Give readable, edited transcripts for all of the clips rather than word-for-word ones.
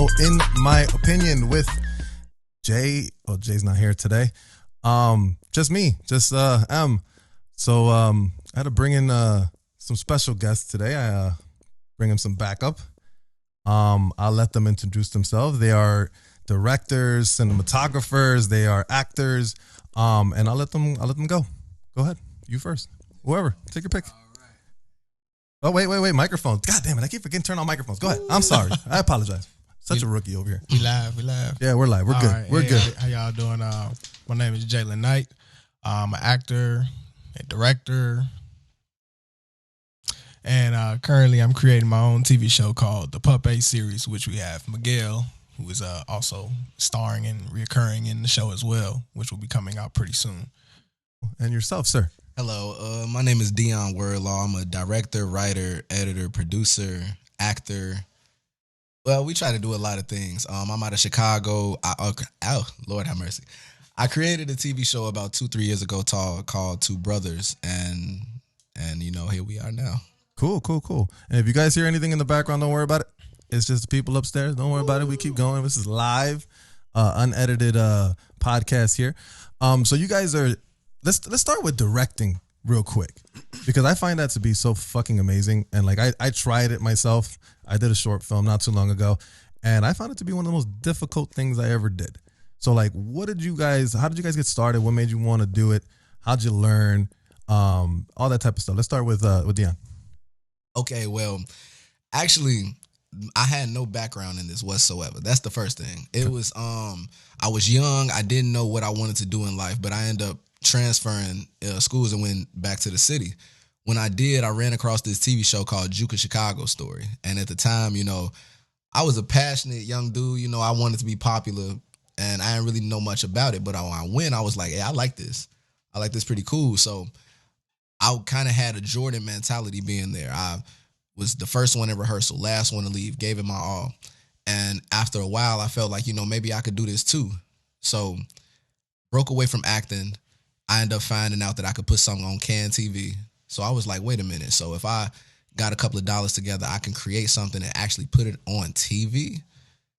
IMO, in my opinion, with Jay. Oh, Jay's not here today. Just me, just M. So I had to bring in some special guests today. I bring in some backup. I'll let them introduce themselves. They are directors, cinematographers. They are actors. And I'll let them go. Go ahead. You first. Whoever. Take your pick. Oh, wait. Microphones. God damn it. I keep forgetting to turn on microphones. Go ahead. I'm sorry. I apologize. Such a rookie over here. We live. Yeah, we're live. We're good. Right. We're good. How y'all doing? My name is Jalen Knight. I'm an actor, a director, and currently I'm creating my own TV show called the Pup 8 series, which we have Miguel, who is also starring and reoccurring in the show as well, which will be coming out pretty soon. And yourself, sir? Hello, my name is Dion Wordlaw. I'm a director, writer, editor, producer, actor. Well, we try to do a lot of things. I'm out of Chicago. Lord have mercy. I created a TV show about 2-3 years ago called Two Brothers, and here we are now. Cool. And if you guys hear anything in the background, don't worry about it. It's just the people upstairs. Don't worry about it. We keep going. This is live, unedited podcast here. So you guys are. Let's start with directing real quick, because I find that to be so fucking amazing. And like I tried it myself. I did a short film not too long ago, and I found it to be one of the most difficult things I ever did. So like, how did you guys get started? What made you want to do it? How'd you learn? All that type of stuff. Let's start with Dion. Okay, well, actually, I had no background in this whatsoever. That's the first thing. It was I was young. I didn't know what I wanted to do in life, but I ended up transferring schools and went back to the city. When I did, I ran across this TV show called Juke Chicago Story. And at the time, I was a passionate young dude. I wanted to be popular, and I didn't really know much about it. But when I went, I was like, hey, I like this. I like this pretty cool. So I kind of had a Jordan mentality being there. I was the first one in rehearsal, last one to leave, gave it my all. And after a while, I felt like, maybe I could do this too. So broke away from acting. I ended up finding out that I could put something on Canon TV. So I was like, wait a minute. So if I got a couple of dollars together, I can create something and actually put it on TV.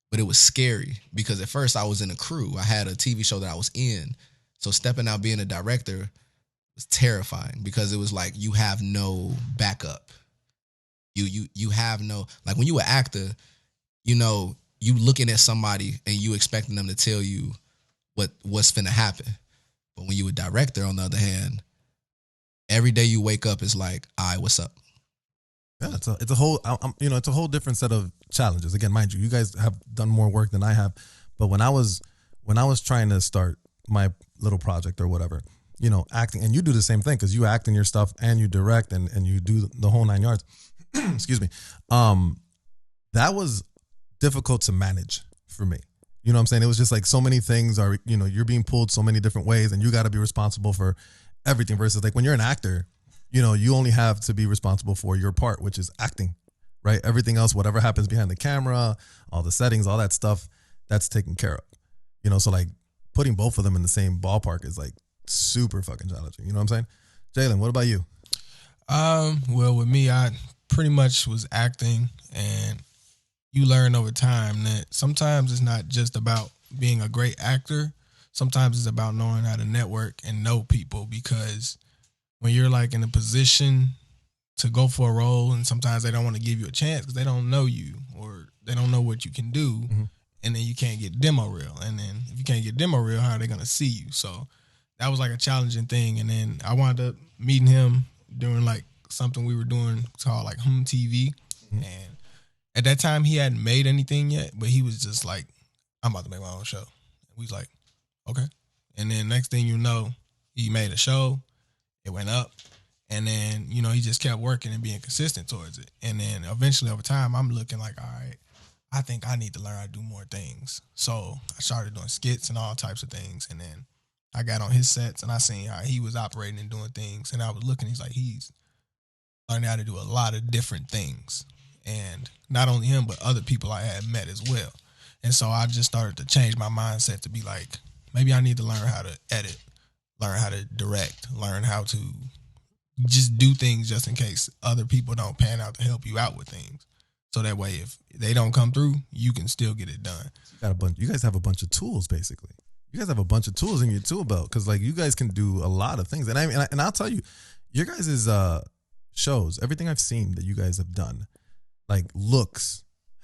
But it was scary because at first I was in a crew. I had a TV show that I was in. So stepping out being a director was terrifying because it was like you have no backup. You have no, like when you an actor, you looking at somebody and you expecting them to tell you what's finna happen. But when you a director, on the other hand, every day you wake up is like, all right, what's up? Yeah, it's a whole it's a whole different set of challenges. Again, mind you guys have done more work than I have. But when I was trying to start my little project or whatever, acting, and you do the same thing because you act in your stuff and you direct and you do the whole 9 yards. Excuse me. That was difficult to manage for me. You know what I'm saying? It was just like so many things are, you're being pulled so many different ways and you got to be responsible for everything versus like when you're an actor, you only have to be responsible for your part, which is acting, right? Everything else, whatever happens behind the camera, all the settings, all that stuff, that's taken care of. So like putting both of them in the same ballpark is like super fucking challenging. You know what I'm saying? Jalen, what about you? Well, with me, I pretty much was acting, and you learn over time that sometimes it's not just about being a great actor. Sometimes it's about knowing how to network and know people, because when you're like in a position to go for a role and sometimes they don't want to give you a chance because they don't know you or they don't know what you can do. Mm-hmm. And then you can't get demo reel. And then if you can't get demo reel, how are they going to see you? So that was like a challenging thing. And then I wound up meeting him during like something we were doing called like Home TV. Mm-hmm. And at that time, he hadn't made anything yet, but he was just like, I'm about to make my own show. And we was like, okay. And then next thing you know, he made a show. It went up. And then, he just kept working and being consistent towards it. And then eventually over time, I'm looking like, all right, I think I need to learn how to do more things. So I started doing skits and all types of things. And then I got on his sets and I seen how he was operating and doing things. And I was looking, he's learning how to do a lot of different things. And not only him, but other people I had met as well. And so I just started to change my mindset to be like, maybe I need to learn how to edit, learn how to direct, learn how to just do things just in case other people don't pan out to help you out with things. So that way, if they don't come through, you can still get it done. You guys have a bunch of tools, basically. You guys have a bunch of tools in your tool belt because, like, you guys can do a lot of things. And I mean, and I'll tell you, your guys' shows, everything I've seen that you guys have done, like,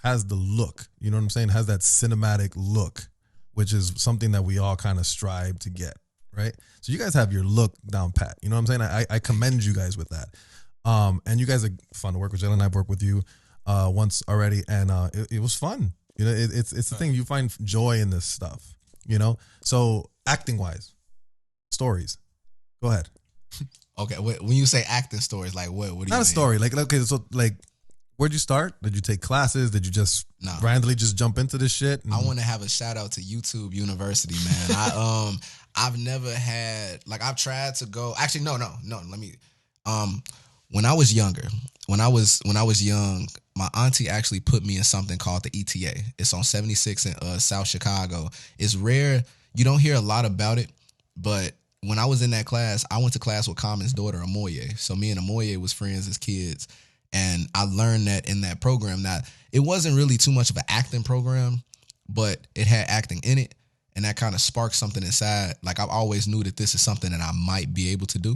has the look. You know what I'm saying? Has that cinematic look, which is something that we all kind of strive to get, right? So you guys have your look down pat. You know what I'm saying? I commend you guys with that. And you guys are fun to work with. Jalen and I've worked with you once already, and it was fun. You know, it's the thing. You find joy in this stuff, you know? So acting wise, stories. Go ahead. Okay, when you say acting stories, like what do you mean? Not a story. Like, okay, so like, where'd you start? Did you take classes? Did you just randomly just jump into this shit? I want to have a shout out to YouTube University, man. I've never had, like, I've tried to go. Actually, no. Let me. When I was younger, when I was young, my auntie actually put me in something called the ETA. It's on 76 in South Chicago. It's rare. You don't hear a lot about it, but when I was in that class, I went to class with Common's daughter, Amoye. So me and Amoye was friends as kids, and I learned that in that program. Now, it wasn't really too much of an acting program, but it had acting in it, and that kind of sparked something inside. Like, I've always knew that this is something that I might be able to do.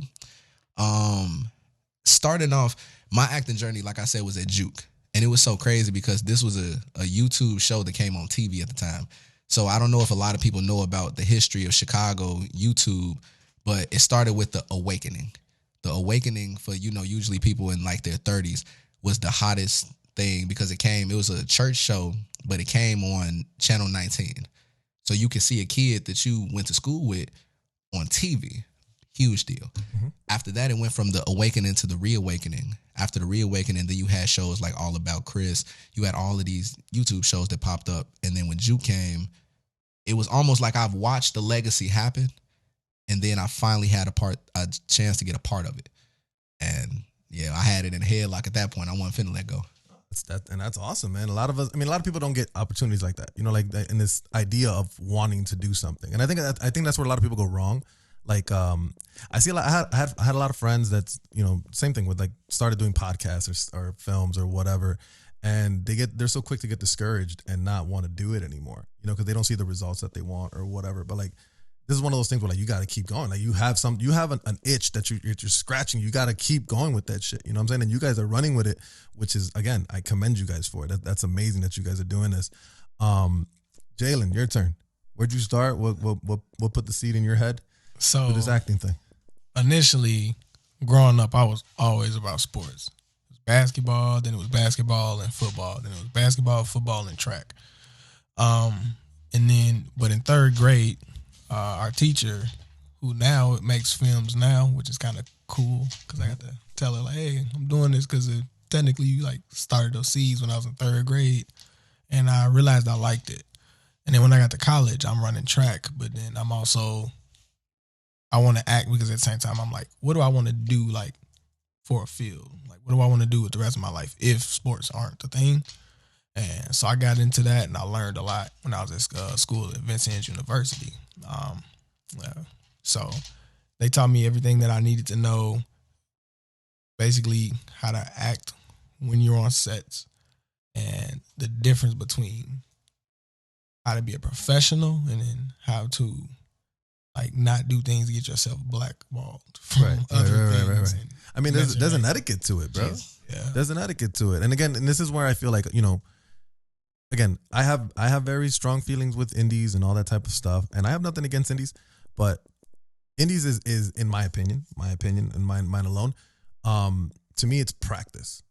Starting off, my acting journey, like I said, was at Juke. And it was so crazy because this was a YouTube show that came on TV at the time. So I don't know if a lot of people know about the history of Chicago YouTube, but it started with the Awakening. The Awakening for, usually people in like their 30s was the hottest thing because it was a church show, but it came on Channel 19. So you could see a kid that you went to school with on TV. Huge deal. Mm-hmm. After that, it went from the Awakening to the Reawakening. After the Reawakening, then you had shows like All About Chris. You had all of these YouTube shows that popped up. And then when Juke came, it was almost like I've watched the legacy happen. And then I finally had a chance to get a part of it. And yeah, I had it in the headlock at that point. I wasn't finna let go. That's awesome, man. A lot of people don't get opportunities like that. Like in this idea of wanting to do something. And I think that's where a lot of people go wrong. Like, I see I had a lot of friends that's, same thing with, like, started doing podcasts or films or whatever. And they're so quick to get discouraged and not want to do it anymore, because they don't see the results that they want or whatever. But, like, this is one of those things where, like, you got to keep going. Like, you have an itch that you're scratching. You got to keep going with that shit. You know what I'm saying? And you guys are running with it, which is, again, I commend you guys for it. That's amazing that you guys are doing this. Jalen, your turn. Where'd you start? What put the seed in your head? So for this acting thing? Initially, growing up, I was always about sports. It was basketball, then it was basketball and football, then it was basketball, football, and track. But in third grade, our teacher, who now makes films now, which is kind of cool because I got to tell her, like, hey, I'm doing this because technically you, like, started those seeds when I was in third grade, and I realized I liked it. And then when I got to college, I'm running track, but then I want to act because at the same time, I'm like, what do I want to do, like, for a field? Like, what do I want to do with the rest of my life if sports aren't the thing? And so I got into that, and I learned a lot when I was at school at Vincennes University. So they taught me everything that I needed to know, basically how to act when you're on sets and the difference between how to be a professional and then how to, like, not do things to get yourself blackballed from other things. Right. I mean, there's an etiquette to it, bro. Yeah. There's an etiquette to it. And again, and this is where I feel like, again, I have very strong feelings with indies and all that type of stuff. And I have nothing against indies, but indies is in my opinion and mine alone. To me, it's practice.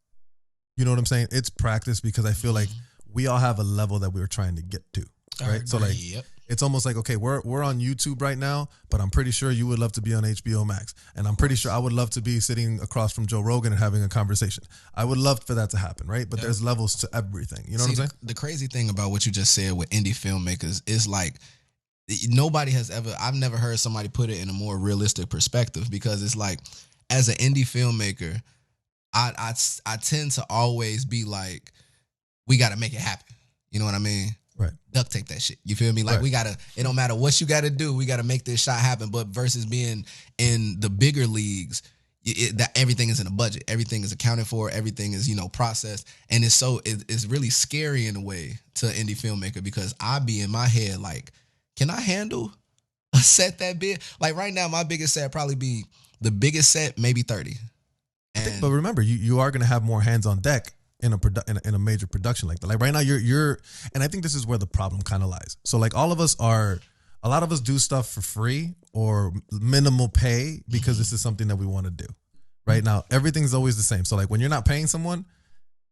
You know what I'm saying? It's practice because I feel like we all have a level that we're trying to get to. Right. So, like, it's almost like, okay, we're on YouTube right now, but I'm pretty sure you would love to be on HBO Max. And I'm pretty sure I would love to be sitting across from Joe Rogan and having a conversation. I would love for that to happen, right? But there's levels to everything. You know what I'm saying? The crazy thing about what you just said with indie filmmakers is, like, I've never heard somebody put it in a more realistic perspective, because it's like, as an indie filmmaker, I tend to always be like, we got to make it happen. You know what I mean? Right. Duct tape that shit. You feel me? Like, right. It don't matter what you got to do. We got to make this shot happen. But versus being in the bigger leagues, that everything is in a budget, everything is accounted for, everything is processed, and it's really scary in a way to an indie filmmaker because I be in my head like, can I handle a set that big? Like right now, my biggest set probably be the biggest set, maybe 30. But remember, you are going to have more hands on deck in a major production like that. Like right now, you're, and I think this is where the problem kind of lies. So like a lot of us do stuff for free or minimal pay because this is something that we want to do. Right now, everything's always the same. So like when you're not paying someone,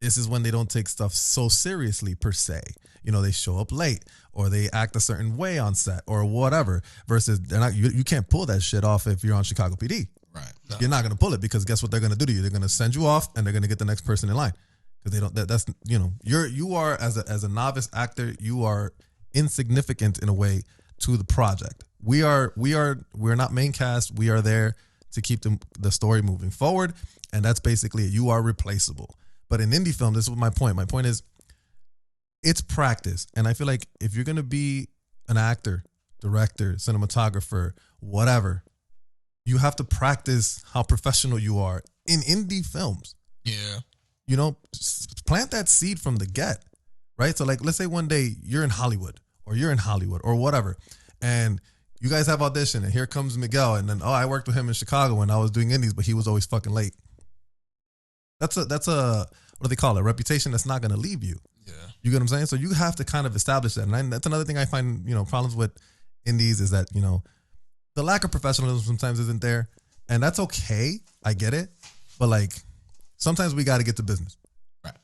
this is when they don't take stuff so seriously per se. They show up late or they act a certain way on set or whatever. Versus they're not. You can't pull that shit off if you're on Chicago PD. Right. No. You're not gonna pull it because guess what they're gonna do to you? They're gonna send you off and they're gonna get the next person in line because they don't. That's you are as a novice actor, you are insignificant in a way to the project. We're not main cast. We are there to keep the story moving forward, and that's basically it. You are replaceable. But in indie film, this is my point. My point is, it's practice, and I feel like if you're gonna be an actor, director, cinematographer, whatever, you have to practice how professional you are in indie films. Yeah, plant that seed from the get, right? So like, let's say one day you're in Hollywood or whatever, and you guys have audition, and here comes Miguel, and then I worked with him in Chicago when I was doing indies, but he was always fucking late. That's a what do they call it? A reputation that's not going to leave you. Yeah, you get what I'm saying? So you have to kind of establish that, and that's another thing I find problems with indies is that the lack of professionalism sometimes isn't there, and that's okay. I get it, but like sometimes we got to get to business. Right.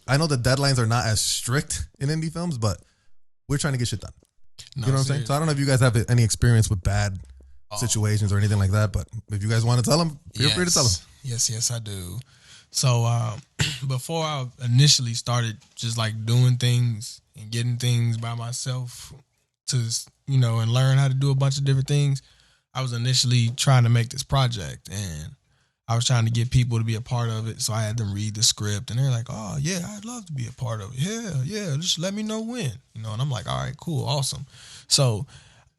I know the deadlines are not as strict in indie films, but we're trying to get shit done. no, You know what I'm saying? So I don't know if you guys have any experience with bad situations or anything like that, but if you guys want to tell them, feel free to tell them. Yes, I do. So before I initially started just like doing things and getting things by myself to, and learn how to do a bunch of different things, I was initially trying to make this project and I was trying to get people to be a part of it. So I had them read the script and they're like, oh yeah, I'd love to be a part of it. Yeah, just let me know when, and I'm like, all right, cool, awesome. So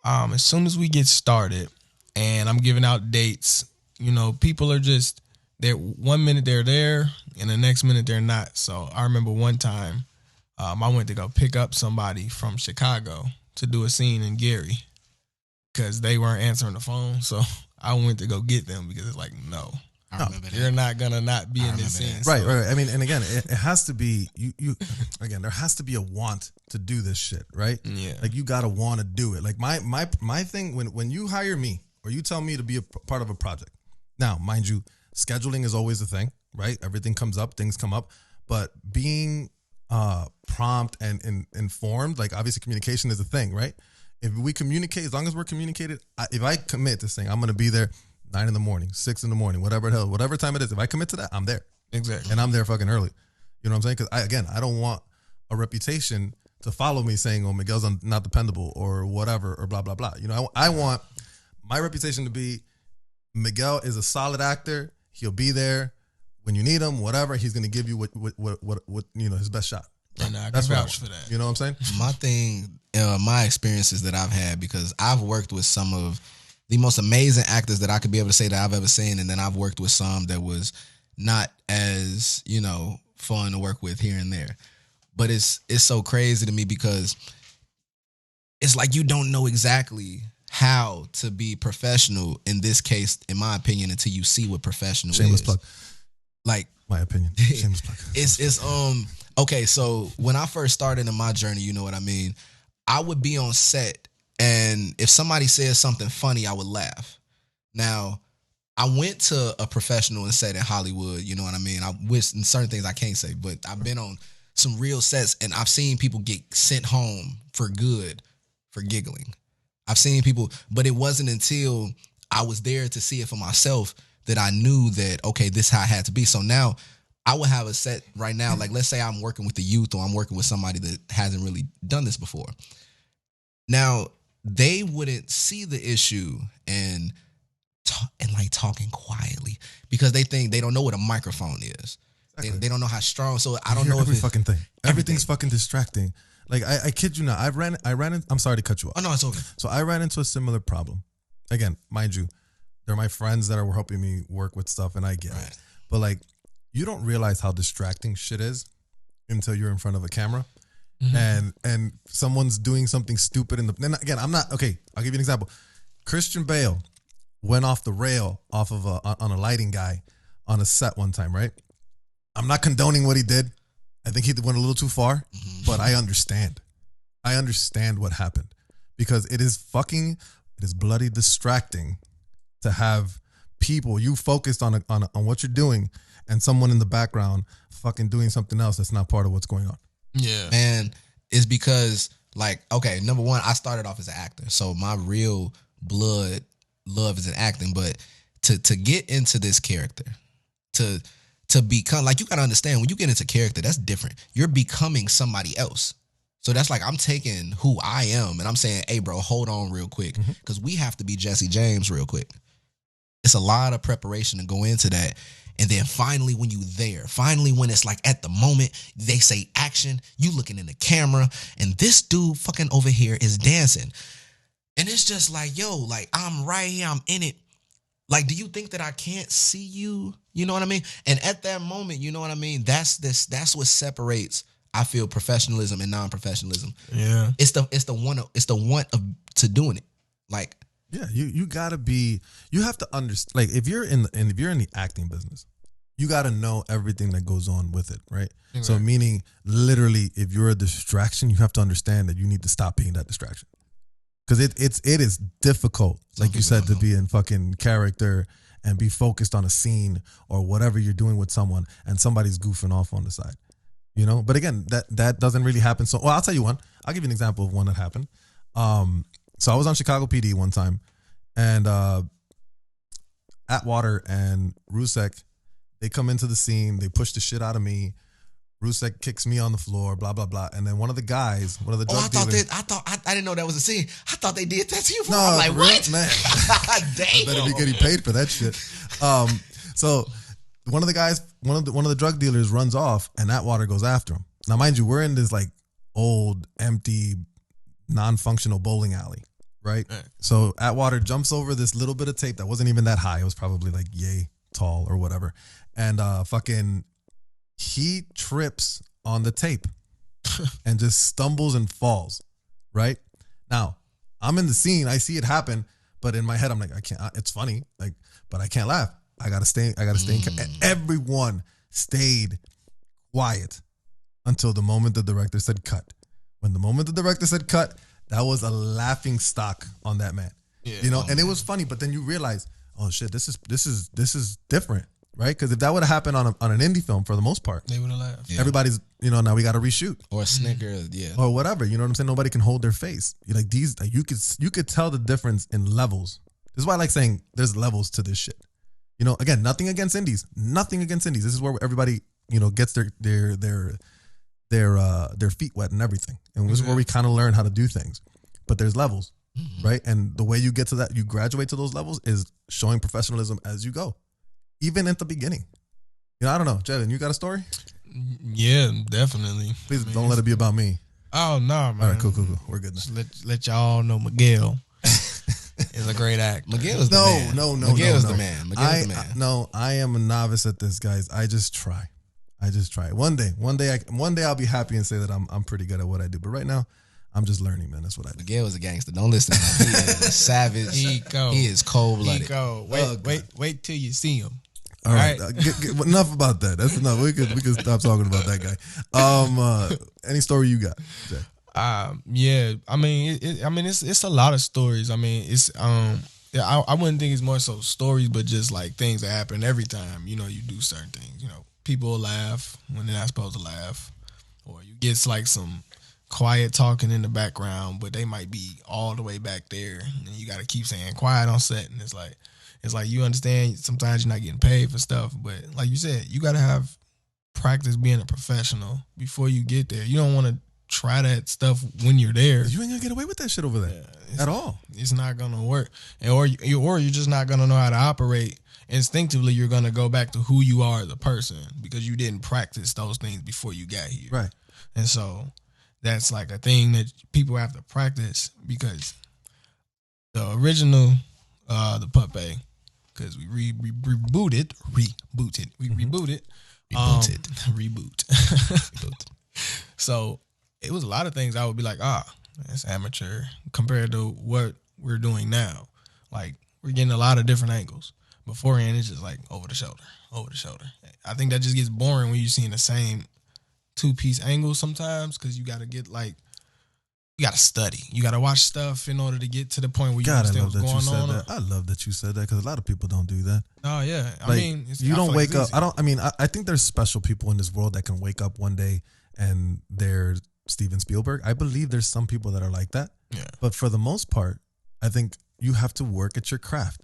as soon as we get started and I'm giving out dates, people are just, they're 1 minute they're there and the next minute they're not. So I remember one time I went to go pick up somebody from Chicago to do a scene in Gary because they weren't answering the phone. So I went to go get them because it's like, no, you're not gonna not be in this scene. Right. I mean, and again, it has to be you. Again, there has to be a want to do this shit, right? Yeah. Like you gotta want to do it. Like my thing when you hire me or you tell me to be a part of a project. Now, mind you, scheduling is always a thing, right? Everything comes up, things come up, but being prompt and informed, like obviously communication is a thing, right? If we communicate, as long as we're communicated, if I commit to saying I'm going to be there 9 a.m, 6 a.m, whatever time it is, if I commit to that, I'm there. Exactly. And I'm there fucking early. You know what I'm saying? Because I don't want a reputation to follow me saying, oh, Miguel's not dependable or whatever or blah, blah, blah. I want my reputation to be Miguel is a solid actor. He'll be there when you need him, whatever. He's going to give you what his best shot. And I can vouch for that. You know what I'm saying? My thing, my experiences that I've had, because I've worked with some of the most amazing actors that I could be able to say that I've ever seen, and then I've worked with some that was not as, fun to work with here and there. But it's so crazy to me because it's like you don't know exactly how to be professional in this case, in my opinion, until you see what professional Shameless is. plug. Like my opinion. Shameless plug. It's okay, so when I first started in my journey, you know what I mean? I would be on set and if somebody says something funny, I would laugh. Now, I went to a professional set in Hollywood, you know what I mean? I wish certain things I can't say, but I've been on some real sets and I've seen people get sent home for good for giggling. I've seen people, but it wasn't until I was there to see it for myself that I knew that, okay, this is how it had to be. So now I would have a set right now, like let's say I'm working with the youth or I'm working with somebody that hasn't really done this before. Now, they wouldn't see the issue and talking quietly because they think they don't know what a microphone is. Exactly. They don't know how strong. So I don't know every fucking thing. Everything's fucking distracting. Like I kid you not. I ran in, I'm sorry to cut you off. Oh no, it's okay. So I ran into a similar problem. Again, mind you, They're my friends that are helping me work with stuff, and I get it. But like, you don't realize how distracting shit is until you're in front of a camera, and someone's doing something stupid. Then again, I'm not okay. I'll give you an example. Christian Bale went off the rail on a lighting guy on a set one time, right? I'm not condoning what he did. I think he went a little too far, but I understand. I understand what happened because it is bloody distracting to have people, you focused on what you're doing and someone in the background fucking doing something else that's not part of what's going on. Yeah. Man, it's because, like, okay, number one, I started off as an actor. So my real blood love is in acting. But to get into this character, to become, like, you got to understand, when you get into character, that's different. You're becoming somebody else. So that's like, I'm taking who I am and I'm saying, hey, bro, hold on real quick. Because we have to be Jesse James real quick. It's a lot of preparation to go into that. And then finally, when you there, finally, when it's like at the moment, they say action, you looking in the camera, and this dude fucking over here is dancing. And it's just like, yo, like, I'm right here, I'm in it. Like, do you think that I can't see you? You know what I mean? And at that moment, you know what I mean? That's what separates, I feel, professionalism and non-professionalism. Yeah. It's the want to doing it. Like, yeah, you have to understand, like, if you're in the acting business, you got to know everything that goes on with it, right? Exactly. So meaning, literally, if you're a distraction, you have to understand that you need to stop being that distraction. Because it is difficult, like you said, to be in fucking character and be focused on a scene or whatever you're doing with someone, and somebody's goofing off on the side, you know. But again, that doesn't really happen. So, well, I'll tell you one. I'll give you an example of one that happened. So I was on Chicago PD one time, and Atwater and Rusek, they come into the scene, they push the shit out of me. Rusek kicks me on the floor, blah, blah, blah. And then one of the guys, one of the drug dealers. I didn't know that was a scene. I thought they did that to you. No, I'm like, what? Man. Damn. I better be getting paid for that shit. So one of the guys, one of the drug dealers runs off, and Atwater goes after him. Now, mind you, we're in this like old, empty, non-functional bowling alley, right? So Atwater jumps over this little bit of tape that wasn't even that high. It was probably like yay tall or whatever. And he trips on the tape and just stumbles and falls, right? Now, I'm in the scene. I see it happen, but in my head, I'm like, I can't, it's funny, like, but I can't laugh. I gotta stay. And everyone stayed quiet until the moment the director said cut. When the moment the director said cut, that was a laughing stock on that man. Yeah, you know, and it was funny, but then you realize, oh shit, this is different. Right? Because if that would have happened on an indie film, for the most part, they would have laughed. Yeah. Everybody's, now we got to reshoot. Or a snicker, yeah. Or whatever. You know what I'm saying? Nobody can hold their face. You're like, these, like, you could tell the difference in levels. This is why I like saying there's levels to this shit. You know, again, nothing against indies. Nothing against indies. This is where everybody, gets their feet wet and everything. And this is where we kind of learn how to do things. But there's levels, right? And the way you get to that, you graduate to those levels, is showing professionalism as you go. Even at the beginning. I don't know. Jalen, you got a story? Yeah, definitely. Please don't let it be about me. Oh, no, man. All right, cool. We're good now. Just let y'all know Miguel is a great actor. Miguel is the man. No. Miguel is the man. Miguel's the man. No, I am a novice at this, guys. I just try. One day I'll be happy and say that I'm pretty good at what I do. But right now, I'm just learning, man. That's what I do. Miguel is a gangster. Don't listen to him. He is a savage. He is cold-blooded. Wait till you see him. All right. Enough about that. That's enough. We could stop talking about that guy. Any story you got, Jay? Yeah. I mean, it's a lot of stories. I mean, it's I wouldn't think it's more so stories, but just like things that happen every time. You do certain things. People will laugh when they're not supposed to laugh, or you get like some quiet talking in the background, but they might be all the way back there, and you got to keep saying quiet on set, and it's like you understand sometimes you're not getting paid for stuff, but like you said, you got to have practice being a professional before you get there. You don't want to try that stuff when you're there. You ain't gonna get away with that shit over there at all. It's not gonna work, or you're just not gonna know how to operate. Instinctively, you're gonna go back to who you are as a person because you didn't practice those things before you got here. Right. And so that's like a thing that people have to practice, because the original, the puppet, because we rebooted. We rebooted. Reboot. So it was a lot of things I would be like, that's amateur compared to what we're doing now. Like, we're getting a lot of different angles. Beforehand, it's just like over the shoulder. I think that just gets boring when you're seeing the same two-piece angle sometimes, because you got to get like, you got to study. You got to watch stuff in order to get to the point where you understand what's going on. I love that you said that, because a lot of people don't do that. Oh, yeah. I mean, you don't wake up. I think there's special people in this world that can wake up one day and they're Steven Spielberg. I believe there's some people that are like that. Yeah. But for the most part, I think you have to work at your craft,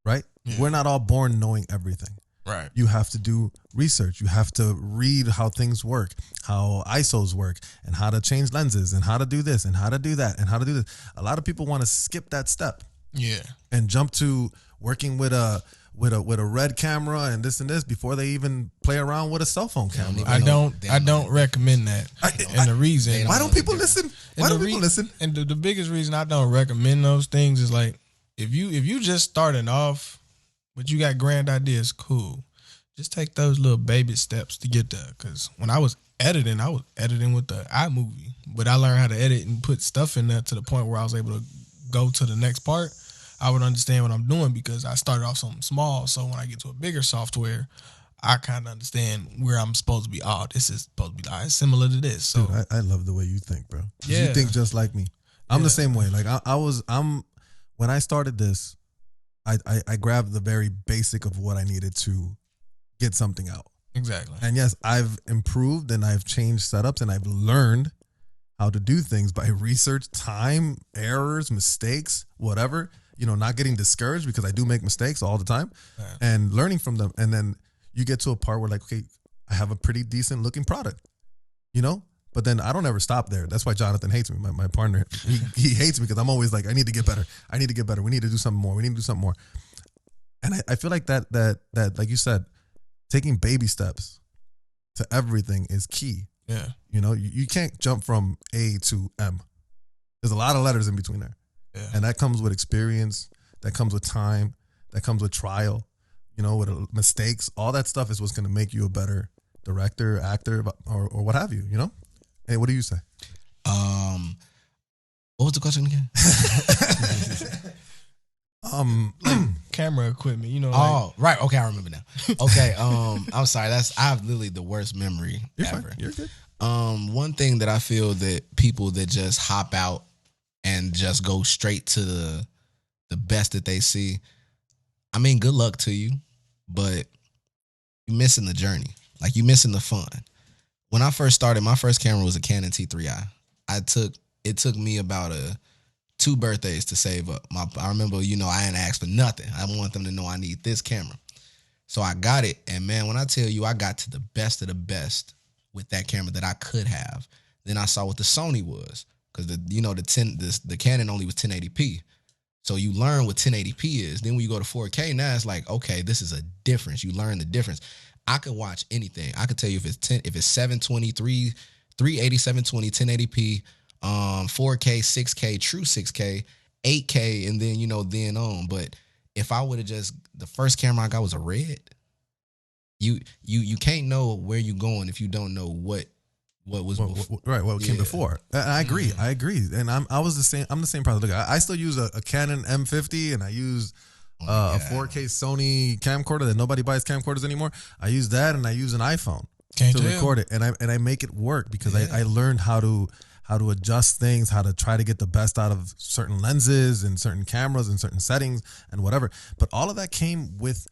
right? Yeah. We're not all born knowing everything. Right. You have to do research. You have to read how things work, how ISOs work, and how to change lenses, and how to do this, and how to do that, and how to do this. A lot of people want to skip that step. Yeah. And jump to working with a red camera and this before they even play around with a cell phone camera. I don't recommend that. And the reason, why don't people listen? Why don't people listen? And the biggest reason I don't recommend those things is like, if you just starting off, but you got grand ideas, cool. Just take those little baby steps to get there. Because when I was editing with the iMovie, but I learned how to edit and put stuff in there to the point where I was able to go to the next part. I would understand what I'm doing because I started off something small. So when I get to a bigger software, I kind of understand where I'm supposed to be. Oh, this is supposed to be similar to this. So dude, I love the way you think, bro. Yeah. You think just like me. I'm the same way. Like when I started this, I grabbed the very basic of what I needed to get something out. Exactly. And yes, I've improved and I've changed setups and I've learned how to do things by research, time, errors, mistakes, whatever. Not getting discouraged because I do make mistakes all the time, and learning from them. And then you get to a part where like, okay, I have a pretty decent looking product, but then I don't ever stop there. That's why Jonathan hates me. My partner, he hates me because I'm always like, I need to get better. We need to do something more. And I feel like that like you said, taking baby steps to everything is key. Yeah. You can't jump from A to M. There's a lot of letters in between there. Yeah. And that comes with experience, that comes with time, that comes with trial, with mistakes. All that stuff is what's going to make you a better director, actor, or what have you, Hey, what do you say? What was the question again? Camera equipment, right. Okay, I remember now. Okay, I'm sorry. I have literally the worst memory ever. Fine. You're good. One thing that I feel that people that just hop out and just go straight to the best that they see, I mean, good luck to you, but you're missing the journey. Like, you're missing the fun. When I first started, my first camera was a Canon T3i. It took me about 2 birthdays to save up. I remember, I didn't ask for nothing. I want them to know I need this camera. So I got it, and man, when I tell you I got to the best of the best with that camera that I could have, then I saw what the Sony was. Because the Canon only was 1080p. So you learn what 1080p is. Then when you go to 4K, now it's like, okay, this is a difference. You learn the difference. I could watch anything. I could tell you if it's 720, 380, 720, 1080p, 4K, 6K, true 6K, 8K, and then then on. But if I would have the first camera I got was a Red. You can't know where you're going if you don't know what was before. Right, what came before. I agree. I agree. And I'm the same product. Look, I still use a Canon M50, and I use a 4K Sony camcorder that nobody buys camcorders anymore. I use that, and I use an iPhone to record it, and I make it work because I learned how to adjust things, how to try to get the best out of certain lenses and certain cameras and certain settings and whatever. But all of that came with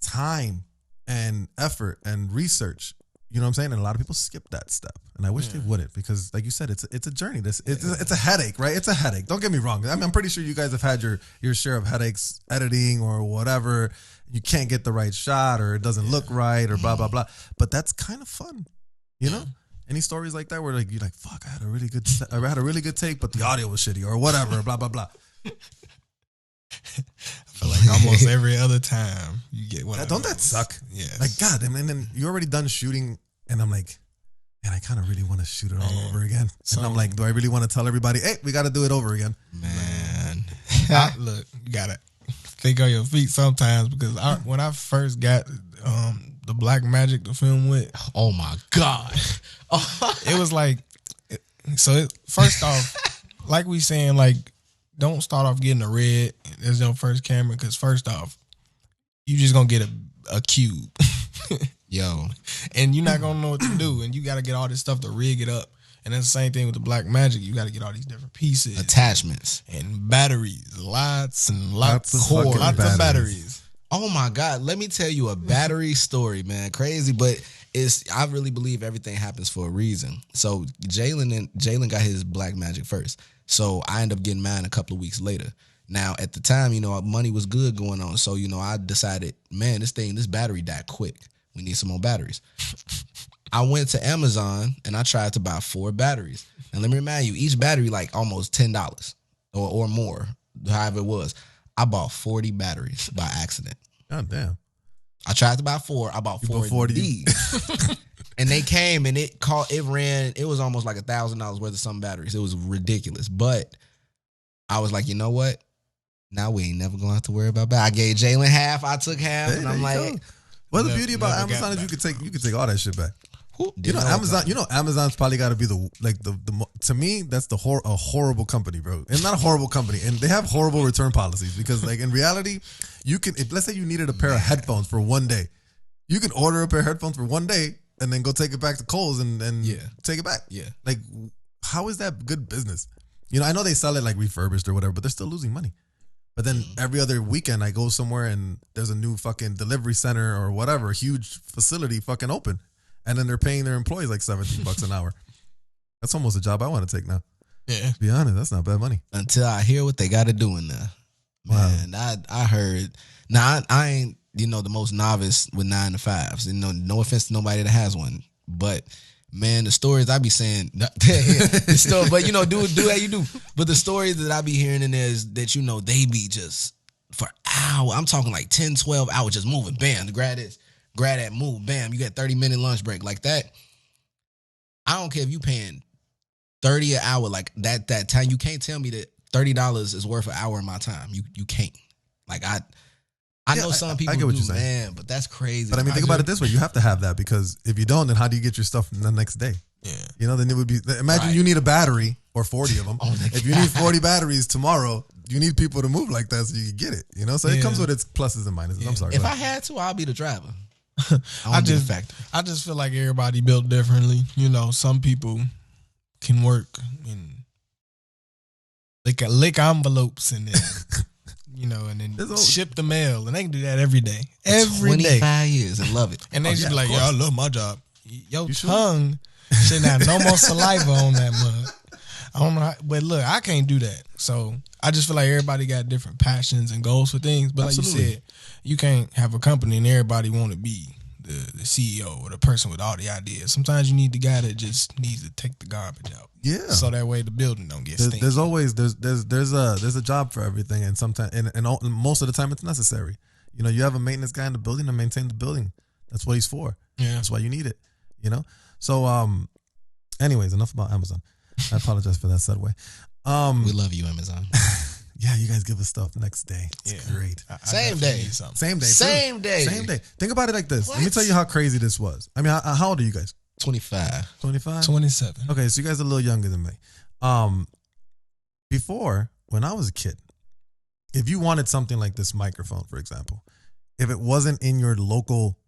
time and effort and research. You know what I'm saying? And a lot of people skip that step, and I wish they wouldn't, because, like you said, it's a journey. It's a headache, right? It's a headache. Don't get me wrong. I'm pretty sure you guys have had your share of headaches editing or whatever. You can't get the right shot, or it doesn't look right, or blah blah blah. But that's kind of fun, Any stories like that where you're like, fuck, I had a really good take, but the audio was shitty, or whatever, blah blah blah. I feel like almost every other time you get one. Don't that suck? Yeah. Like, God, and then you're already done shooting, and I'm like, man, I kind of really want to shoot it all over again. And I'm like, do I really want to tell everybody, hey, we got to do it over again? Man. Look, you got to think on your feet sometimes because when I first got the Black Magic to film with, oh my God, it was like, first off, like we saying, like, don't start off getting a red as your first camera because first off, you just gonna get a cube. Yo. And you're not gonna know what to do, and you gotta get all this stuff to rig it up. And that's the same thing with the Black Magic. You gotta get all these different pieces, attachments, and batteries, lots and lots of cords, lots of batteries. Oh my God, let me tell you a battery story, man. Crazy, but I really believe everything happens for a reason. So Jalen got his Black Magic first. So I ended up getting mine a couple of weeks later. Now, at the time, money was good going on. So, I decided, man, this battery died quick. We need some more batteries. I went to Amazon and I tried to buy 4 batteries. And let me remind you, each battery like almost $10 or more, however it was. I bought 40 batteries by accident. God damn. I tried to buy 4. I bought 4 of these. And they came and it was almost like $1,000 worth of some batteries. It was ridiculous. But I was like, you know what? Now we ain't never gonna have to worry about that. I gave Jalen half, I took half, and I'm like, well, the beauty about Amazon is you could take all that shit back. Amazon's probably got to be the to me that's a horrible company, bro. It's not a horrible company, and they have horrible return policies because like in reality, you can if let's say you needed a pair of headphones for one day, you can order a pair of headphones for one day and then go take it back to Kohl's and take it back. Yeah, like how is that good business? I know they sell it like refurbished or whatever, but they're still losing money. But then every other weekend I go somewhere and there's a new fucking delivery center or whatever, huge facility fucking open. And then they're paying their employees like $17 an hour. That's almost a job I want to take now. Yeah. To be honest, that's not bad money. Until I hear what they got to do in there. Man, wow. I heard. Now, I ain't, the most novice with 9 to 5s. No offense to nobody that has one. But, man, the stories I be saying, but, do how you do. But the stories that I be hearing in there is that, they be just for hours. I'm talking like 10, 12 hours just moving. Bam, grab this. Grab that, move, bam, you got 30-minute lunch break like that. I don't care if you paying $30 an hour like that time. You can't tell me that $30 is worth an hour of my time. You can't. Like I know some people do, man, but that's crazy. But I mean, think about it this way: you have to have that because if you don't, then how do you get your stuff the next day? Yeah, then it would be. Imagine you need a battery or 40 of them. If you need 40 batteries tomorrow, you need people to move like that so you can get it. So it comes with its pluses and minuses. I'm sorry. If I had to, I'll be the driver. I just feel like everybody built differently. Some people can work and lick envelopes and then, and then ship the mail, and they can do that every day. Every 25 years and love it. And they should be like, yo, I love my job. Your tongue shouldn't have no more saliva on that mug. I don't know, but look, I can't do that. So I just feel like everybody got different passions and goals for things. But Absolutely. Like you said, you can't have a company and everybody want to be the CEO or the person with all the ideas. Sometimes you need the guy that just needs to take the garbage out. Yeah. So that way the building don't get stinky. There's always there's a job for everything, and sometimes and most of the time it's necessary. You have a maintenance guy in the building to maintain the building. That's what he's for. Yeah. That's why you need it. So anyways, enough about Amazon. I apologize for that segue. We love you, Amazon. Yeah, you guys give us stuff the next day. It's great. Same day. Same day. Think about it like this. What? Let me tell you how crazy this was. I mean, how old are you guys? 25. 25? 27. Okay, so you guys are a little younger than me. Before, when I was a kid, if you wanted something like this microphone, for example, if it wasn't in your local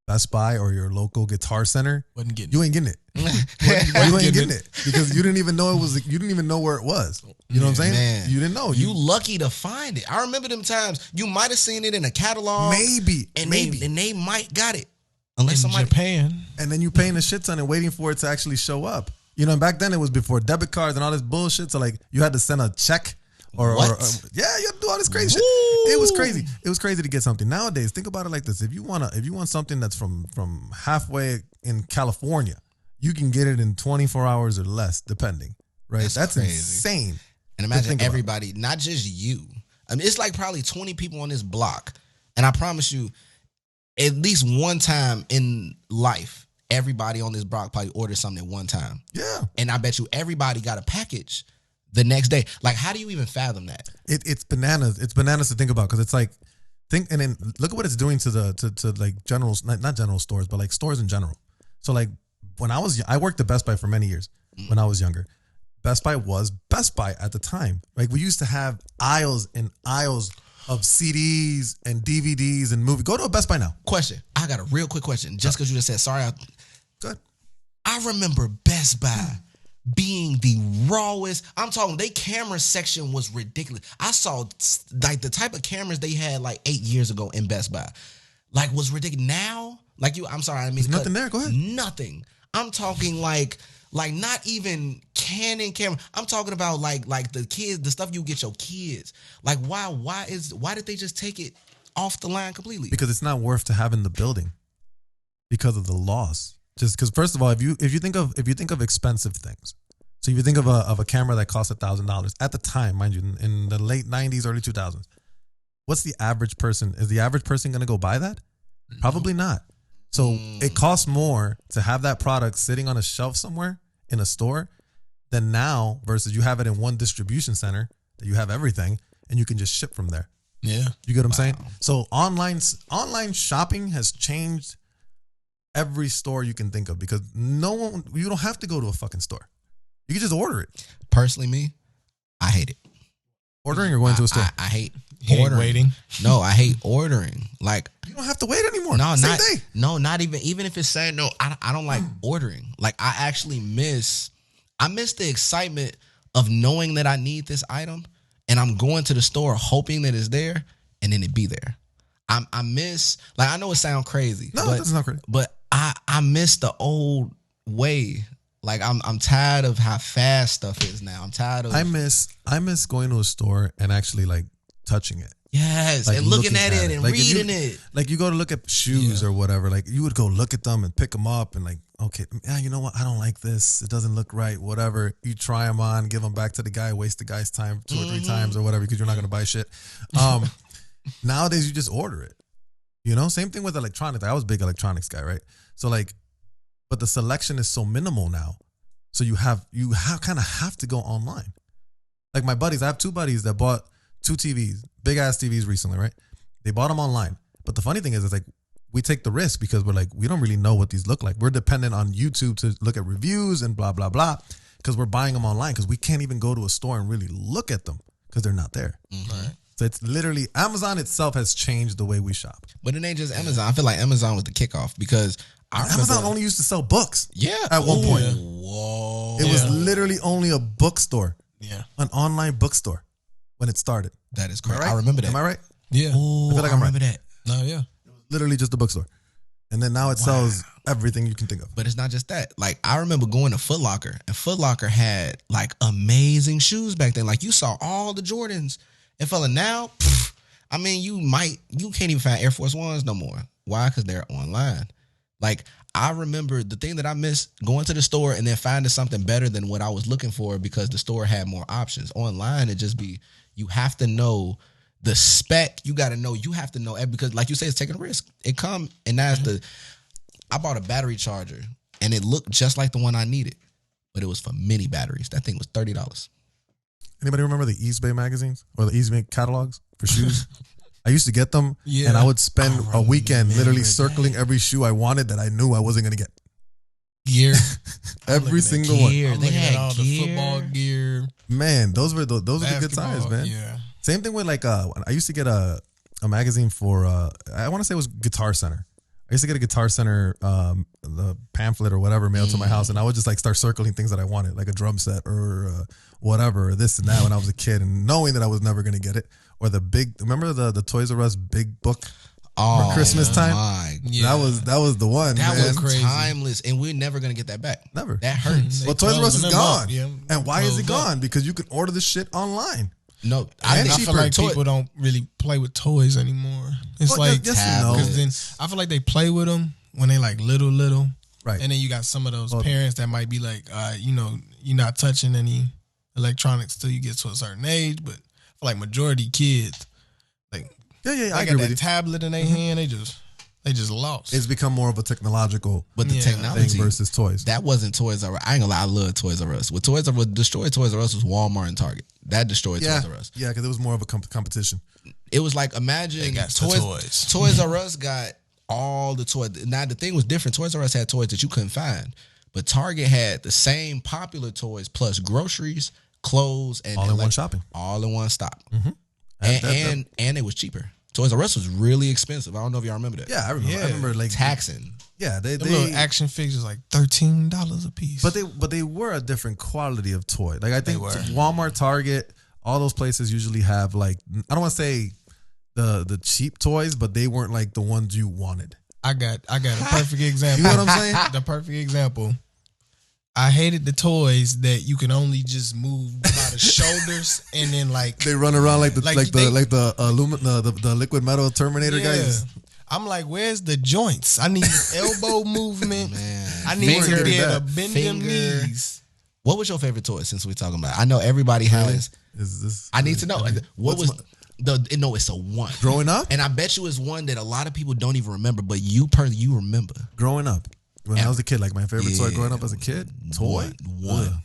Best Buy or your local Guitar Center, you ain't getting it. You ain't getting it because you didn't even know you didn't even know where it was. You know what I'm saying? Man. You didn't know. You lucky to find it. I remember them times you might have seen it in a catalog. Maybe. They might got it. Unless in somebody Japan. And then you paying a shit ton and waiting for it to actually show up. And back then it was before debit cards and all this bullshit. So like you had to send a check or you had to do all this crazy shit. It was crazy. It was crazy to get something. Nowadays, think about it like this. If you want something that's from halfway in California, you can get it in 24 hours or less, depending. Right? That's insane. And imagine everybody, not just you. I mean, it's like probably 20 people on this block. And I promise you, at least one time in life, everybody on this block probably ordered something at one time. Yeah. And I bet you everybody got a package the next day. Like, how do you even fathom that? It's bananas. It's bananas to think about because it's like and then look at what it's doing to like general, not general stores, but like stores in general. So like when I worked at Best Buy for many years when I was younger. Best Buy was Best Buy at the time. Like we used to have aisles and aisles of CDs and DVDs and movies. Go to a Best Buy now. Question. I got a real quick question. Just because you just said sorry. Good. I remember Best Buy being the rawest. I'm talking, they camera section was ridiculous. I saw like the type of cameras they had like 8 years ago in Best Buy. Like was ridiculous. Now, like I'm sorry, I mean there's nothing there. Go ahead. Nothing. I'm talking like not even Canon camera. I'm talking about like the kids, the stuff you get your kids. Like why did they just take it off the line completely? Because it's not worth to have in the building because of the loss. Just because, first of all, if you think of expensive things, so if you think of a camera that costs $1,000 at the time, mind you, in the late 90s, early 2000s, what's the average person? Is the average person going to go buy that? Probably not. So it costs more to have that product sitting on a shelf somewhere in a store than now versus you have it in one distribution center that you have everything and you can just ship from there. Yeah. You get what I'm saying? So online shopping has changed every store you can think of because you don't have to go to a fucking store. You can just order it. Personally, me, I hate it. Ordering or going to a store? I hate ordering. Waiting. No, I hate ordering. Like, you don't have to wait anymore. No, Same day. No, not even if it's saying no. I don't like ordering. Like, I actually miss the excitement of knowing that I need this item and I'm going to the store hoping that it's there and then it be there. I miss, like, I know it sounds crazy. No, that's not crazy. But I miss the old way. Like, I'm tired of how fast stuff is now. I'm tired of. I miss going to a store and actually like touching it. Yes, like and looking at it and like reading it. Like you go to look at shoes or whatever. Like you would go look at them and pick them up and like, okay, yeah, you know what? I don't like this. It doesn't look right. Whatever. You try them on, give them back to the guy, waste the guy's time 2 or 3 times or whatever because you're not going to buy shit. Nowadays, you just order it. You know, same thing with electronics. I was a big electronics guy, right? So like, but the selection is so minimal now. So you kind of have to go online. Like my buddies, I have 2 buddies that bought 2 TVs, big ass TVs recently, right? They bought them online. But the funny thing is, it's like we take the risk because we're like, we don't really know what these look like. We're dependent on YouTube to look at reviews and blah, blah, blah, because we're buying them online because we can't even go to a store and really look at them because they're not there. Mm-hmm. So it's literally, Amazon itself has changed the way we shop. But it ain't just Amazon. I feel like Amazon was the kickoff because Amazon only used to sell books. Yeah. At one point. Yeah. Whoa. It was literally only a bookstore. Yeah. An online bookstore when it started. That is correct. Right? I remember that. Am I right? Yeah. Ooh, I feel like I'm remember right. that. No, yeah. Literally just a bookstore. And then now it sells everything you can think of. But it's not just that. Like, I remember going to Foot Locker, and Foot Locker had like amazing shoes back then. Like, you saw all the Jordans. And fella, now, I mean, you can't even find Air Force Ones no more. Why? Because they're online. Like, I remember the thing that I missed, going to the store and then finding something better than what I was looking for because the store had more options. Online, it just be, you have to know the spec. You got to know, you have to know, because like you say, it's taking a risk. It come, and now I bought a battery charger and it looked just like the one I needed, but it was for mini batteries. That thing was $30. Anybody remember the East Bay magazines or the East Bay catalogs for shoes? I used to get them, Yeah. and I would spend a weekend literally that. circling every shoe I wanted that I knew I wasn't going to get. Gear. Every single gear. one. I'm They looking had at all the gear. football gear. Man, those were the good basketball, times, man. Yeah. Same thing with like, I used to get a magazine for, I want to say it was Guitar Center. I used to get a Guitar Center, the pamphlet or whatever mailed to my house, and I would just like start circling things that I wanted, like a drum set or whatever, or this and that when I was a kid, and knowing that I was never going to get it. Or remember the Toys R Us big book for Christmas time? My, Yeah. That was the one, that man. was crazy. timeless, and we're never gonna get that back. Never. That hurts. Well, Toys R Us is closing them gone. up, yeah. And why is it Closed up. gone? Because you can order the shit online. No, And I cheaper. feel like Toy- people don't really play with toys anymore. It's Well, like, yes and no. because then I feel like they play with them when they like little. Right. And then you got some of those parents that might be like, you're not touching any electronics till you get to a certain age. But I feel like majority kids, like Yeah, they I got agree with that you. tablet in their hand, they just They just lost. It's become more of a technological But the technology thing versus toys. that wasn't Toys R Us. I ain't gonna lie, I love Toys R Us. What destroyed Toys R Us was Walmart and Target. That destroyed Toys R Us. Yeah, because it was more of a competition. It was like, imagine got the toys. Toys R Us got all the toys. Now the thing was different. Toys R Us had toys that you couldn't find, but Target had the same popular toys plus groceries, clothes, and all in one shopping, all in one stop. Mm-hmm. And it was cheaper. Toys R Us was really expensive. I don't know if y'all remember that. Yeah, I remember. I remember like taxing. Yeah, they little action figures like $13 a piece. But they were a different quality of toy. Like I think Walmart, Target, all those places usually have like, I don't want to say the cheap toys, but they weren't like the ones you wanted. I got a perfect example. You know what I'm saying? The perfect example. I hated the toys that you can only just move by the shoulders and then like they run around like the liquid metal Terminator guys. I'm like, where's the joints? I need elbow movement. Man. I need to be able to bend them knees. What was your favorite toy since we're talking about it? I know everybody has. Is this? I need to know. What was no, it's a one. Growing up? And I bet you it's one that a lot of people don't even remember, but you remember. Growing up. When I was a kid, like my favorite toy growing up as a kid, toy? One.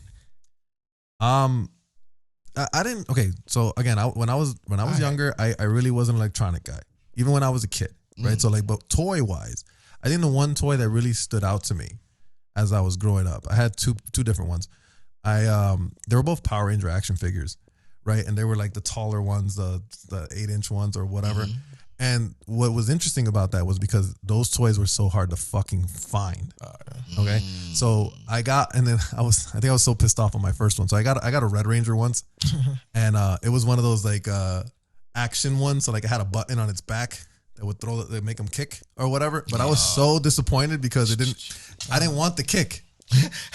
I didn't, okay, so again, when I was younger, I really wasn't an electronic guy. Even when I was a kid, right? So like, but toy-wise, I think the one toy that really stood out to me as I was growing up, I had two different ones. They were both Power Ranger action figures, right? And they were like the taller ones, the 8-inch ones or whatever. And what was interesting about that was because those toys were so hard to fucking find. Okay, so I think I was so pissed off on my first one. So I got a Red Ranger once, and it was one of those like action ones. So like it had a button on its back that would make them kick or whatever. But I was so disappointed because I didn't want the kick